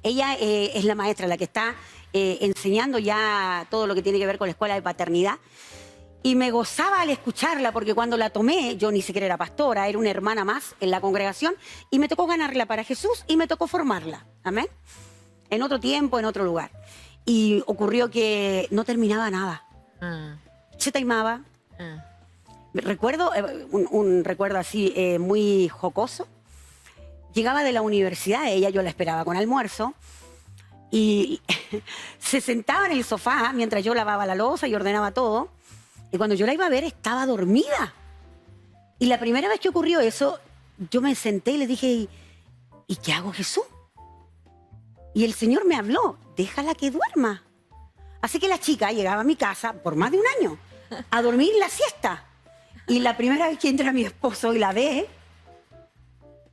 Ella es la maestra, la que está enseñando ya todo lo que tiene que ver con la escuela de paternidad. Y me gozaba al escucharla, porque cuando la tomé, yo ni siquiera era pastora, era una hermana más en la congregación, y me tocó ganarla para Jesús y me tocó formarla. Amén. En otro tiempo, en otro lugar. Y ocurrió que no terminaba nada. Se taimaba. Recuerdo, un recuerdo así muy jocoso. Llegaba de la universidad, ella, yo la esperaba con almuerzo, y se sentaba en el sofá mientras yo lavaba la loza y ordenaba todo, y cuando yo la iba a ver estaba dormida. Y la primera vez que ocurrió eso, yo me senté y le dije, ¿y qué hago, Jesús? Y el Señor me habló, déjala que duerma. Así que la chica llegaba a mi casa por más de un año a dormir la siesta. Y la primera vez que entra mi esposo y la ve,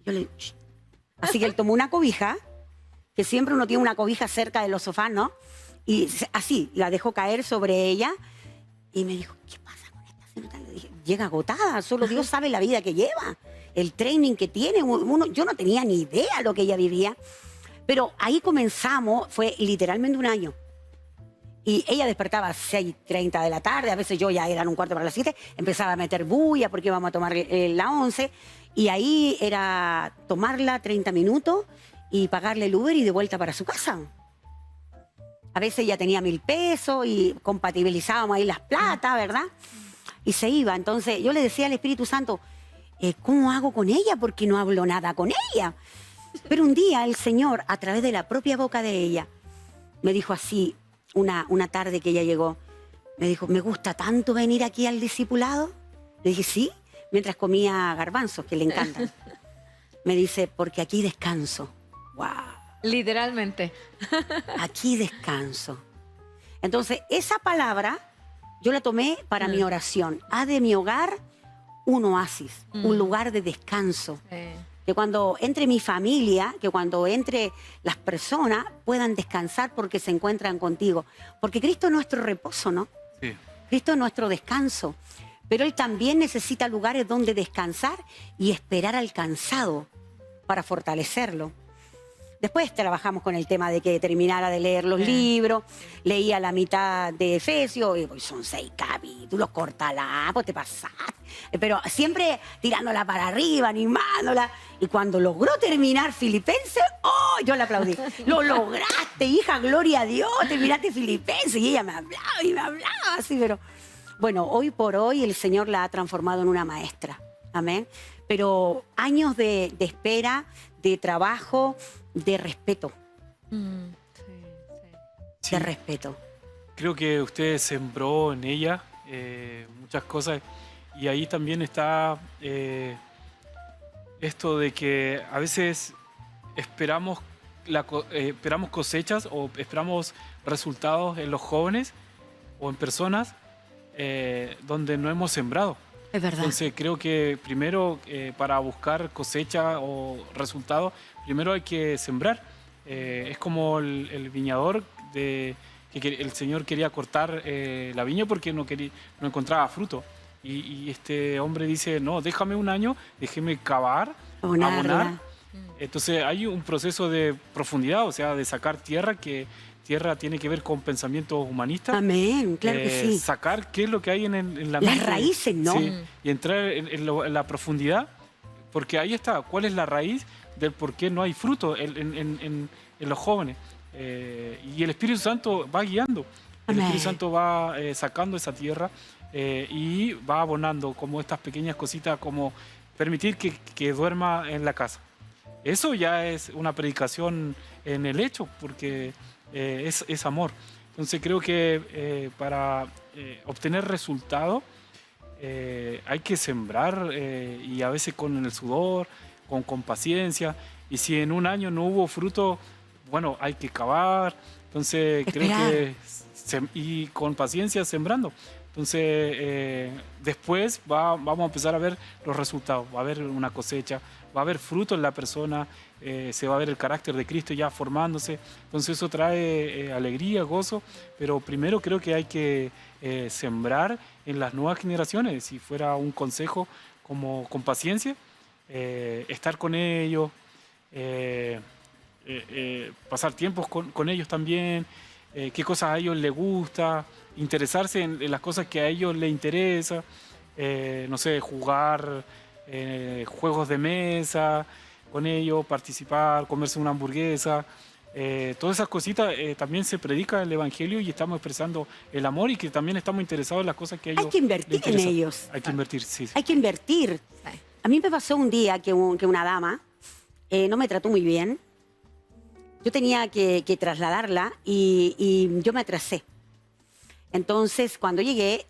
yo le... Shh. Así que él tomó una cobija, que siempre uno tiene una cobija cerca de los sofás, ¿no? Y así, la dejó caer sobre ella y me dijo, ¿qué pasa con esta señorita? Le dije, llega agotada, solo Dios sabe la vida que lleva, el training que tiene. Yo no tenía ni idea lo que ella vivía, pero ahí comenzamos, fue literalmente un año. Y ella despertaba a 6:30 de la tarde, a veces yo ya eran 6:45, empezaba a meter bulla porque íbamos a tomar la 11, y ahí era tomarla 30 minutos y pagarle el Uber y de vuelta para su casa. A veces ella tenía 1.000 pesos y compatibilizábamos ahí las plata, ¿verdad? Y se iba. Entonces yo le decía al Espíritu Santo, ¿cómo hago con ella? Porque no hablo nada con ella. Pero un día el Señor, a través de la propia boca de ella, me dijo así, una tarde que ella llegó, me dijo, ¿me gusta tanto venir aquí al discipulado? Le dije, sí, mientras comía garbanzos, que le encantan. Me dice, porque aquí descanso. ¡Wow! Literalmente. Aquí descanso. Entonces, esa palabra yo la tomé para mi oración. Haz de mi hogar un oasis, un lugar de descanso. Que cuando entre mi familia, que cuando entre las personas puedan descansar porque se encuentran contigo. Porque Cristo es nuestro reposo, ¿no? Sí. Cristo es nuestro descanso. Pero Él también necesita lugares donde descansar y esperar al cansado para fortalecerlo. Después trabajamos con el tema de que terminara de leer los libros, leía la mitad de Efesios, y pues son 6 capítulos, córtala, pues te pasaste. Pero siempre tirándola para arriba, animándola. Y cuando logró terminar Filipenses, ¡oh! Yo le aplaudí. Lo lograste, hija, gloria a Dios, terminaste Filipenses. Y ella me hablaba así, pero... Bueno, hoy por hoy el Señor la ha transformado en una maestra. Amén. Pero años de espera, de trabajo, de respeto. Sí. De respeto. Creo que usted sembró en ella muchas cosas y ahí también está esto de que a veces esperamos cosechas o esperamos resultados en los jóvenes o en personas donde no hemos sembrado. Es verdad. Entonces creo que primero para buscar cosecha o resultados, primero hay que sembrar. Es como el viñador que el Señor quería cortar la viña porque no encontraba fruto. Y este hombre dice, no, déjame un año, déjeme cavar, abonar. Entonces hay un proceso de profundidad, o sea, de sacar tierra, que tierra tiene que ver con pensamientos humanistas. Amén, claro que sí. Sacar qué es lo que hay en la mente. Las raíces, ¿no? Sí, y entrar en la profundidad, porque ahí está, ¿cuál es la raíz del por qué no hay fruto en los jóvenes? Y el Espíritu Santo va guiando. El Amén. Espíritu Santo va sacando esa tierra y va abonando como estas pequeñas cositas, como permitir que duerma en la casa. Eso ya es una predicación en el hecho, porque es amor. Entonces creo que para obtener resultados hay que sembrar y a veces con el sudor, con paciencia. Y si en un año no hubo fruto, bueno, hay que cavar. Entonces creo que y con paciencia sembrando. Entonces después vamos a empezar a ver los resultados. Va a haber una cosecha, va a haber fruto en la persona, se va a ver el carácter de Cristo ya formándose. Entonces eso trae alegría, gozo, pero primero creo que hay que sembrar en las nuevas generaciones. Si fuera un consejo, como con paciencia, estar con ellos, pasar tiempos con ellos también, qué cosas a ellos les gusta, interesarse en las cosas que a ellos les interesa, no sé, jugar juegos de mesa con ellos, participar, comerse una hamburguesa. Todas esas cositas también se predica el Evangelio y estamos expresando el amor y que también estamos interesados en las cosas que a ellos Hay que invertir en ellos. Hay que invertir, sí. Hay que invertir. A mí me pasó un día que una dama no me trató muy bien. Yo tenía que trasladarla y yo me atrasé. Entonces, cuando llegué,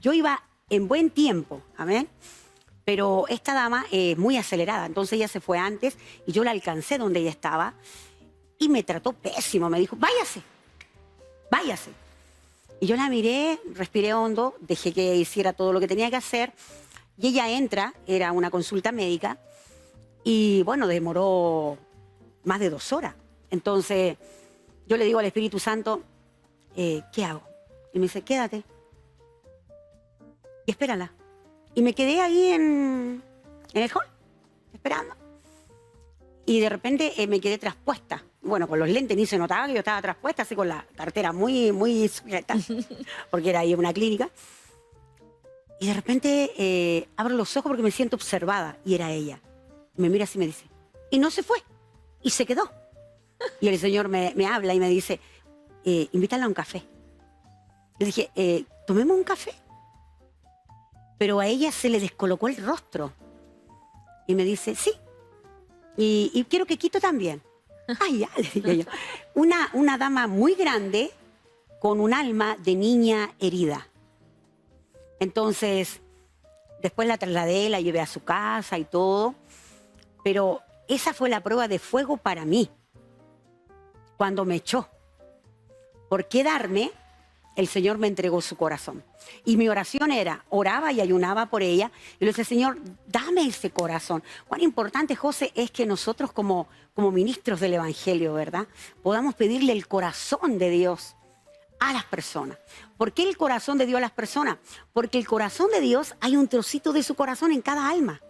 yo iba en buen tiempo, amén. Pero esta dama es muy acelerada, entonces ella se fue antes y yo la alcancé donde ella estaba y me trató pésimo. Me dijo, váyase, váyase. Y yo la miré, respiré hondo, dejé que hiciera todo lo que tenía que hacer y ella entra, era una consulta médica y bueno, demoró más de 2 horas. Entonces yo le digo al Espíritu Santo, ¿qué hago? Y me dice, quédate y espérala. Y me quedé ahí en el hall, esperando. Y de repente me quedé traspuesta. Bueno, con los lentes ni se notaba que yo estaba traspuesta, así con la cartera muy sujeta, porque era ahí una clínica. Y de repente abro los ojos porque me siento observada, y era ella. Me mira así y me dice, y no se fue, y se quedó. Y el Señor me habla y me dice, invítala a un café. Le dije, ¿tomemos un café? Pero a ella se le descolocó el rostro. Y me dice, sí. Y quiero que Quito también. Ay, ya, le dije yo. Una dama muy grande con un alma de niña herida. Entonces, después la trasladé, la llevé a su casa y todo. Pero esa fue la prueba de fuego para mí. Cuando me echó. Por quedarme, el Señor me entregó su corazón. Y mi oración era, oraba y ayunaba por ella. Y le decía, Señor, dame ese corazón. Cuán importante, José, es que nosotros como ministros del Evangelio, ¿verdad? Podamos pedirle el corazón de Dios a las personas. ¿Por qué el corazón de Dios a las personas? Porque el corazón de Dios, hay un trocito de su corazón en cada alma.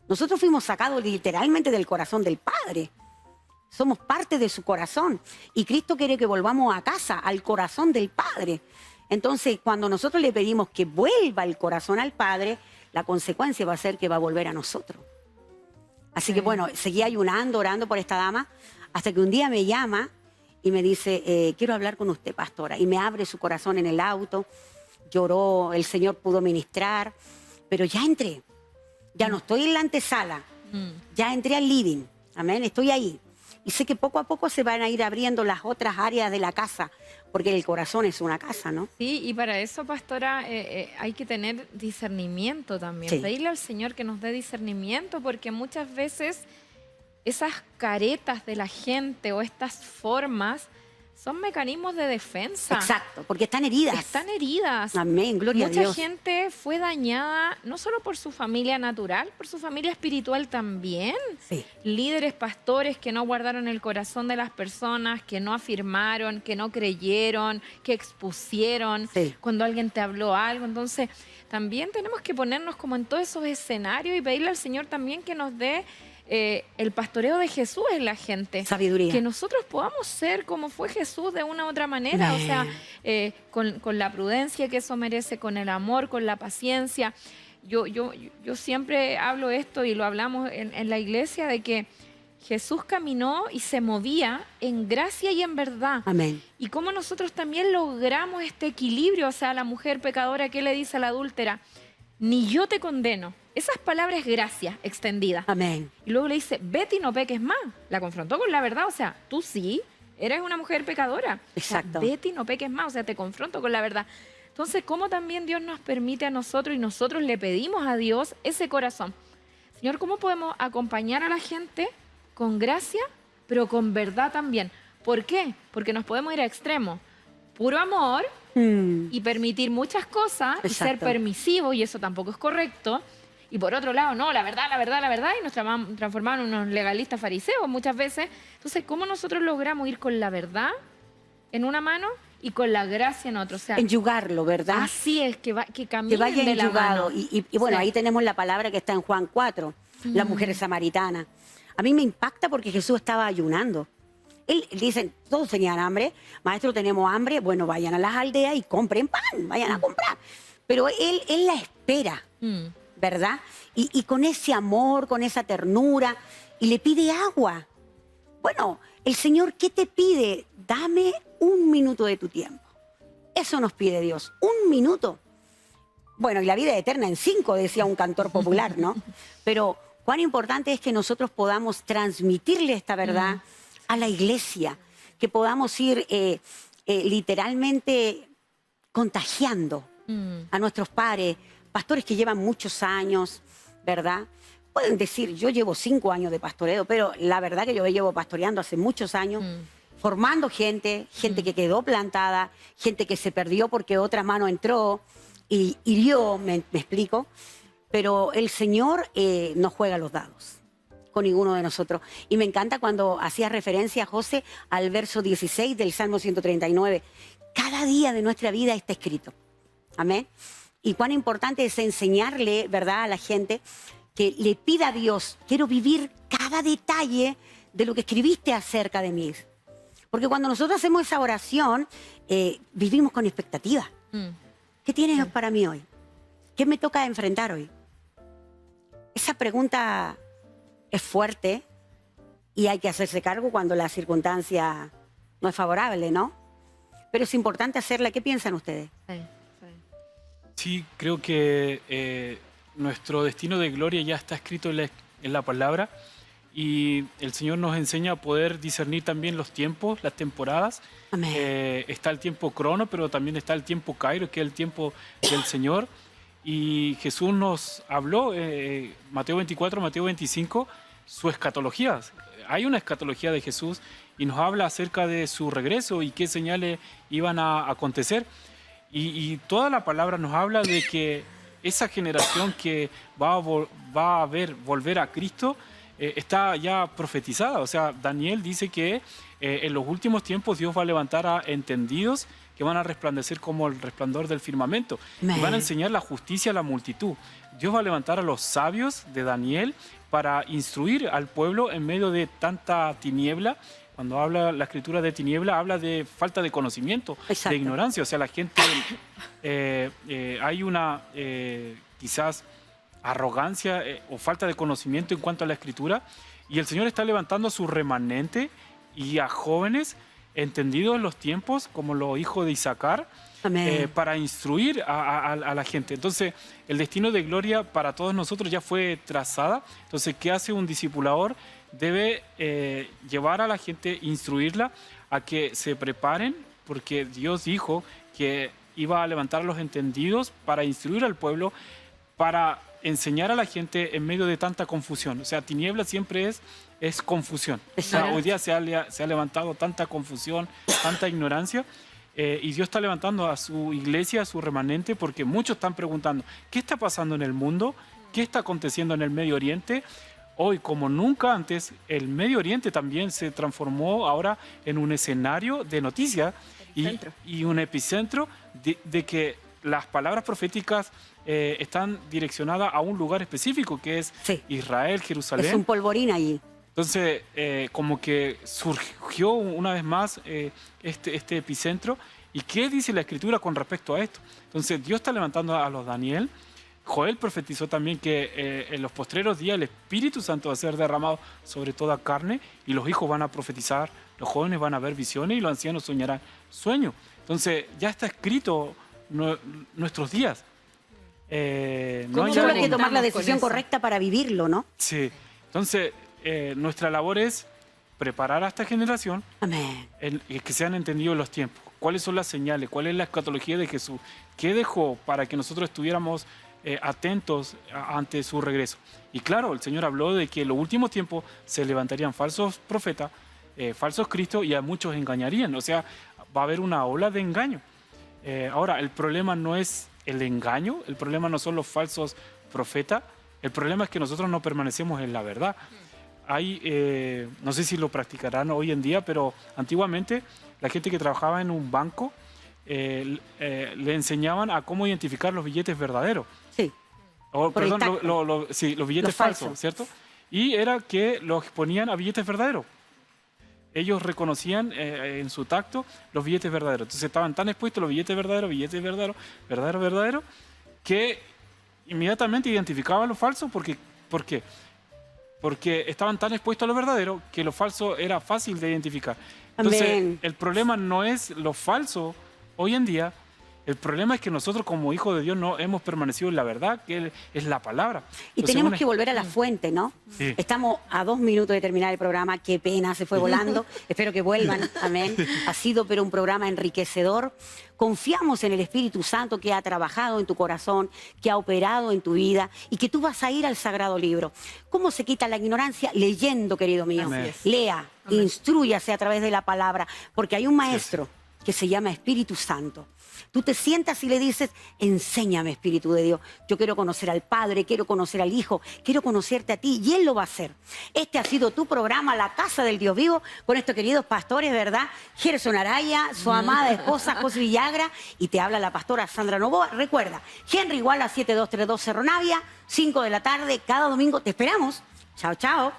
Nosotros fuimos sacados literalmente del corazón del Padre. Somos parte de su corazón. Y Cristo quiere que volvamos a casa, al corazón del Padre. Entonces, cuando nosotros le pedimos que vuelva el corazón al Padre, la consecuencia va a ser que va a volver a nosotros. Así que bueno, seguí ayunando, orando por esta dama, hasta que un día me llama y me dice, quiero hablar con usted, pastora. Y me abre su corazón en el auto, lloró, el Señor pudo ministrar, pero ya entré. Ya no estoy en la antesala, ya entré al living, amén, estoy ahí. Y sé que poco a poco se van a ir abriendo las otras áreas de la casa, porque el corazón es una casa, ¿no? Sí, y para eso, pastora, hay que tener discernimiento también. Sí. Pedirle al Señor que nos dé discernimiento, porque muchas veces esas caretas de la gente o estas formas son mecanismos de defensa. Exacto, porque están heridas. Están heridas. Amén, gloria a Mucha Dios. gente fue dañada no solo por su familia natural, por su familia espiritual también. Sí. Líderes, pastores que no guardaron el corazón de las personas, que no afirmaron, que no creyeron, que expusieron Sí. cuando alguien te habló algo. Entonces, también tenemos que ponernos como en todos esos escenarios y pedirle al Señor también que nos dé el pastoreo de Jesús en la gente. Sabiduría. Que nosotros podamos ser como fue Jesús de una u otra manera, o sea, con la prudencia que eso merece, con el amor, con la paciencia. Yo siempre hablo esto y lo hablamos en la iglesia, de que Jesús caminó y se movía en gracia y en verdad. Amén. Y cómo nosotros también logramos este equilibrio, o sea, la mujer pecadora, ¿qué le dice a la adúltera? Ni yo te condeno. Esas palabras es gracia extendida. Amén. Y luego le dice, vete y no peques más. La confrontó con la verdad, o sea, tú sí, eres una mujer pecadora. Exacto. O sea, vete y no peques más, o sea, te confronto con la verdad. Entonces, ¿cómo también Dios nos permite a nosotros y nosotros le pedimos a Dios ese corazón? Señor, ¿cómo podemos acompañar a la gente con gracia, pero con verdad también? ¿Por qué? Porque nos podemos ir a extremos. Puro amor y permitir muchas cosas y ser Exacto. permisivos, y eso tampoco es correcto. Y por otro lado, no, la verdad, y nos transformamos en unos legalistas fariseos muchas veces. Entonces, ¿cómo nosotros logramos ir con la verdad en una mano y con la gracia en otra? O sea, Enyugarlo, ¿verdad? así es, que Que caminen vaya de la enyugado. mano. Y bueno, Sí. ahí tenemos la palabra que está en Juan 4, la mujer samaritana. A mí me impacta porque Jesús estaba ayunando. Él dicen, todos tenían hambre, maestro, tenemos hambre, bueno, vayan a las aldeas y compren pan, vayan a comprar. Pero él la espera, ¿verdad? Y con ese amor, con esa ternura, y le pide agua. Bueno, el Señor, ¿qué te pide? Dame un minuto de tu tiempo. Eso nos pide Dios, un minuto. Bueno, y la vida eterna en 5, decía un cantor popular, ¿no? Pero cuán importante es que nosotros podamos transmitirle esta verdad a la iglesia, que podamos ir literalmente contagiando a nuestros pares, pastores que llevan muchos años, ¿verdad? Pueden decir, yo llevo 5 años de pastoreo, pero la verdad que yo llevo pastoreando hace muchos años, formando gente que quedó plantada, gente que se perdió porque otra mano entró y hirió, me explico, pero el Señor no juega los dados con ninguno de nosotros. Y me encanta cuando hacía referencia, José, al verso 16 del Salmo 139. Cada día de nuestra vida está escrito. Amén. Y cuán importante es enseñarle, ¿verdad?, a la gente que le pida a Dios, quiero vivir cada detalle de lo que escribiste acerca de mí. Porque cuando nosotros hacemos esa oración, vivimos con expectativa. ¿Qué tienes para mí hoy? ¿Qué me toca enfrentar hoy? Esa pregunta es fuerte y hay que hacerse cargo cuando la circunstancia no es favorable, ¿no? Pero es importante hacerla. ¿Qué piensan ustedes? Sí. Sí, creo que nuestro destino de gloria ya está escrito en la palabra, y el Señor nos enseña a poder discernir también los tiempos, las temporadas. Amén. Está el tiempo crono, pero también está el tiempo Kairos, que es el tiempo del Señor. Y Jesús nos habló, Mateo 24, Mateo 25, su escatología. Hay una escatología de Jesús y nos habla acerca de su regreso y qué señales iban a acontecer. Y toda la palabra nos habla de que esa generación que va a volver a Cristo está ya profetizada. O sea, Daniel dice que en los últimos tiempos Dios va a levantar a entendidos que van a resplandecer como el resplandor del firmamento. Amén. Y van a enseñar la justicia a la multitud. Dios va a levantar a los sabios de Daniel para instruir al pueblo en medio de tanta tiniebla. Cuando habla la escritura de tiniebla, habla de falta de conocimiento, Exacto. de ignorancia. O sea, la gente, hay una quizás arrogancia o falta de conocimiento en cuanto a la escritura. Y el Señor está levantando a su remanente y a jóvenes entendidos en los tiempos, como los hijos de Isaacar, Amén. para instruir a la gente. Entonces, el destino de gloria para todos nosotros ya fue trazada. Entonces, ¿qué hace un discipulador? Debe llevar a la gente, instruirla a que se preparen, porque Dios dijo que iba a levantar a los entendidos para instruir al pueblo, para enseñar a la gente en medio de tanta confusión. O sea, tiniebla siempre es confusión. O sea, Exacto. hoy día se ha levantado tanta confusión, tanta ignorancia, y Dios está levantando a su iglesia, a su remanente, porque muchos están preguntando, ¿qué está pasando en el mundo? ¿Qué está aconteciendo en el Medio Oriente? Hoy, como nunca antes, el Medio Oriente también se transformó ahora en un escenario de noticias y un epicentro de que las palabras proféticas están direccionadas a un lugar específico, que es Sí. Israel, Jerusalén. Es un polvorín allí. Entonces, como que surgió una vez más este epicentro. ¿Y qué dice la Escritura con respecto a esto? Entonces, Dios está levantando a los Daniel. Joel profetizó también que en los postreros días el Espíritu Santo va a ser derramado sobre toda carne y los hijos van a profetizar, los jóvenes van a ver visiones y los ancianos soñarán sueños. Entonces, ya está escrito nuestros días. No hay Solo algo- hay que tomar la conectamos con decisión eso? correcta para vivirlo, ¿no? Sí. Entonces, nuestra labor es preparar a esta generación Amén. que sean entendidos los tiempos. ¿Cuáles son las señales? ¿Cuál es la escatología de Jesús? ¿Qué dejó para que nosotros estuviéramos atentos ante su regreso? Y claro, el Señor habló de que en los últimos tiempos se levantarían falsos profetas, falsos cristos y a muchos engañarían. O sea, va a haber una ola de engaño. Ahora, el problema no es el engaño, el problema no son los falsos profetas, el problema es que nosotros no permanecemos en la verdad. Hay, no sé si lo practicarán hoy en día, pero antiguamente la gente que trabajaba en un banco le enseñaban a cómo identificar los billetes verdaderos. Sí. O, Por el perdón, tacto. sí, los billetes Los falsos, falsos. ¿cierto? Y era que los ponían a billetes verdaderos. Ellos reconocían en su tacto los billetes verdaderos. Entonces estaban tan expuestos los billetes verdaderos, que inmediatamente identificaban los falsos. ¿Por qué? Porque estaban tan expuestos a lo verdadero que lo falso era fácil de identificar. Entonces, Amén. el problema no es lo falso hoy en día. El problema es que nosotros como hijos de Dios no hemos permanecido en la verdad, que es la palabra. Y Entonces, tenemos que volver a la fuente, ¿no? Sí. Estamos a 2 minutos de terminar el programa. Qué pena, se fue volando. Espero que vuelvan. Amén. Ha sido pero un programa enriquecedor. Confiamos en el Espíritu Santo que ha trabajado en tu corazón, que ha operado en tu vida y que tú vas a ir al Sagrado Libro. ¿Cómo se quita la ignorancia? Leyendo, querido mío. Así es. Lea, instrúyase a través de la palabra, porque hay un maestro que se llama Espíritu Santo. Tú te sientas y le dices, enséñame, Espíritu de Dios. Yo quiero conocer al Padre, quiero conocer al Hijo, quiero conocerte a ti. Y Él lo va a hacer. Este ha sido tu programa, La Casa del Dios Vivo, con estos queridos pastores, ¿verdad? Gerson Araya, su amada esposa, José Villagra, y te habla la pastora Sandra Novoa. Recuerda, Henry Iguala 7232 Cerro Navia, 5 de la tarde, cada domingo. Te esperamos. Chao, chao.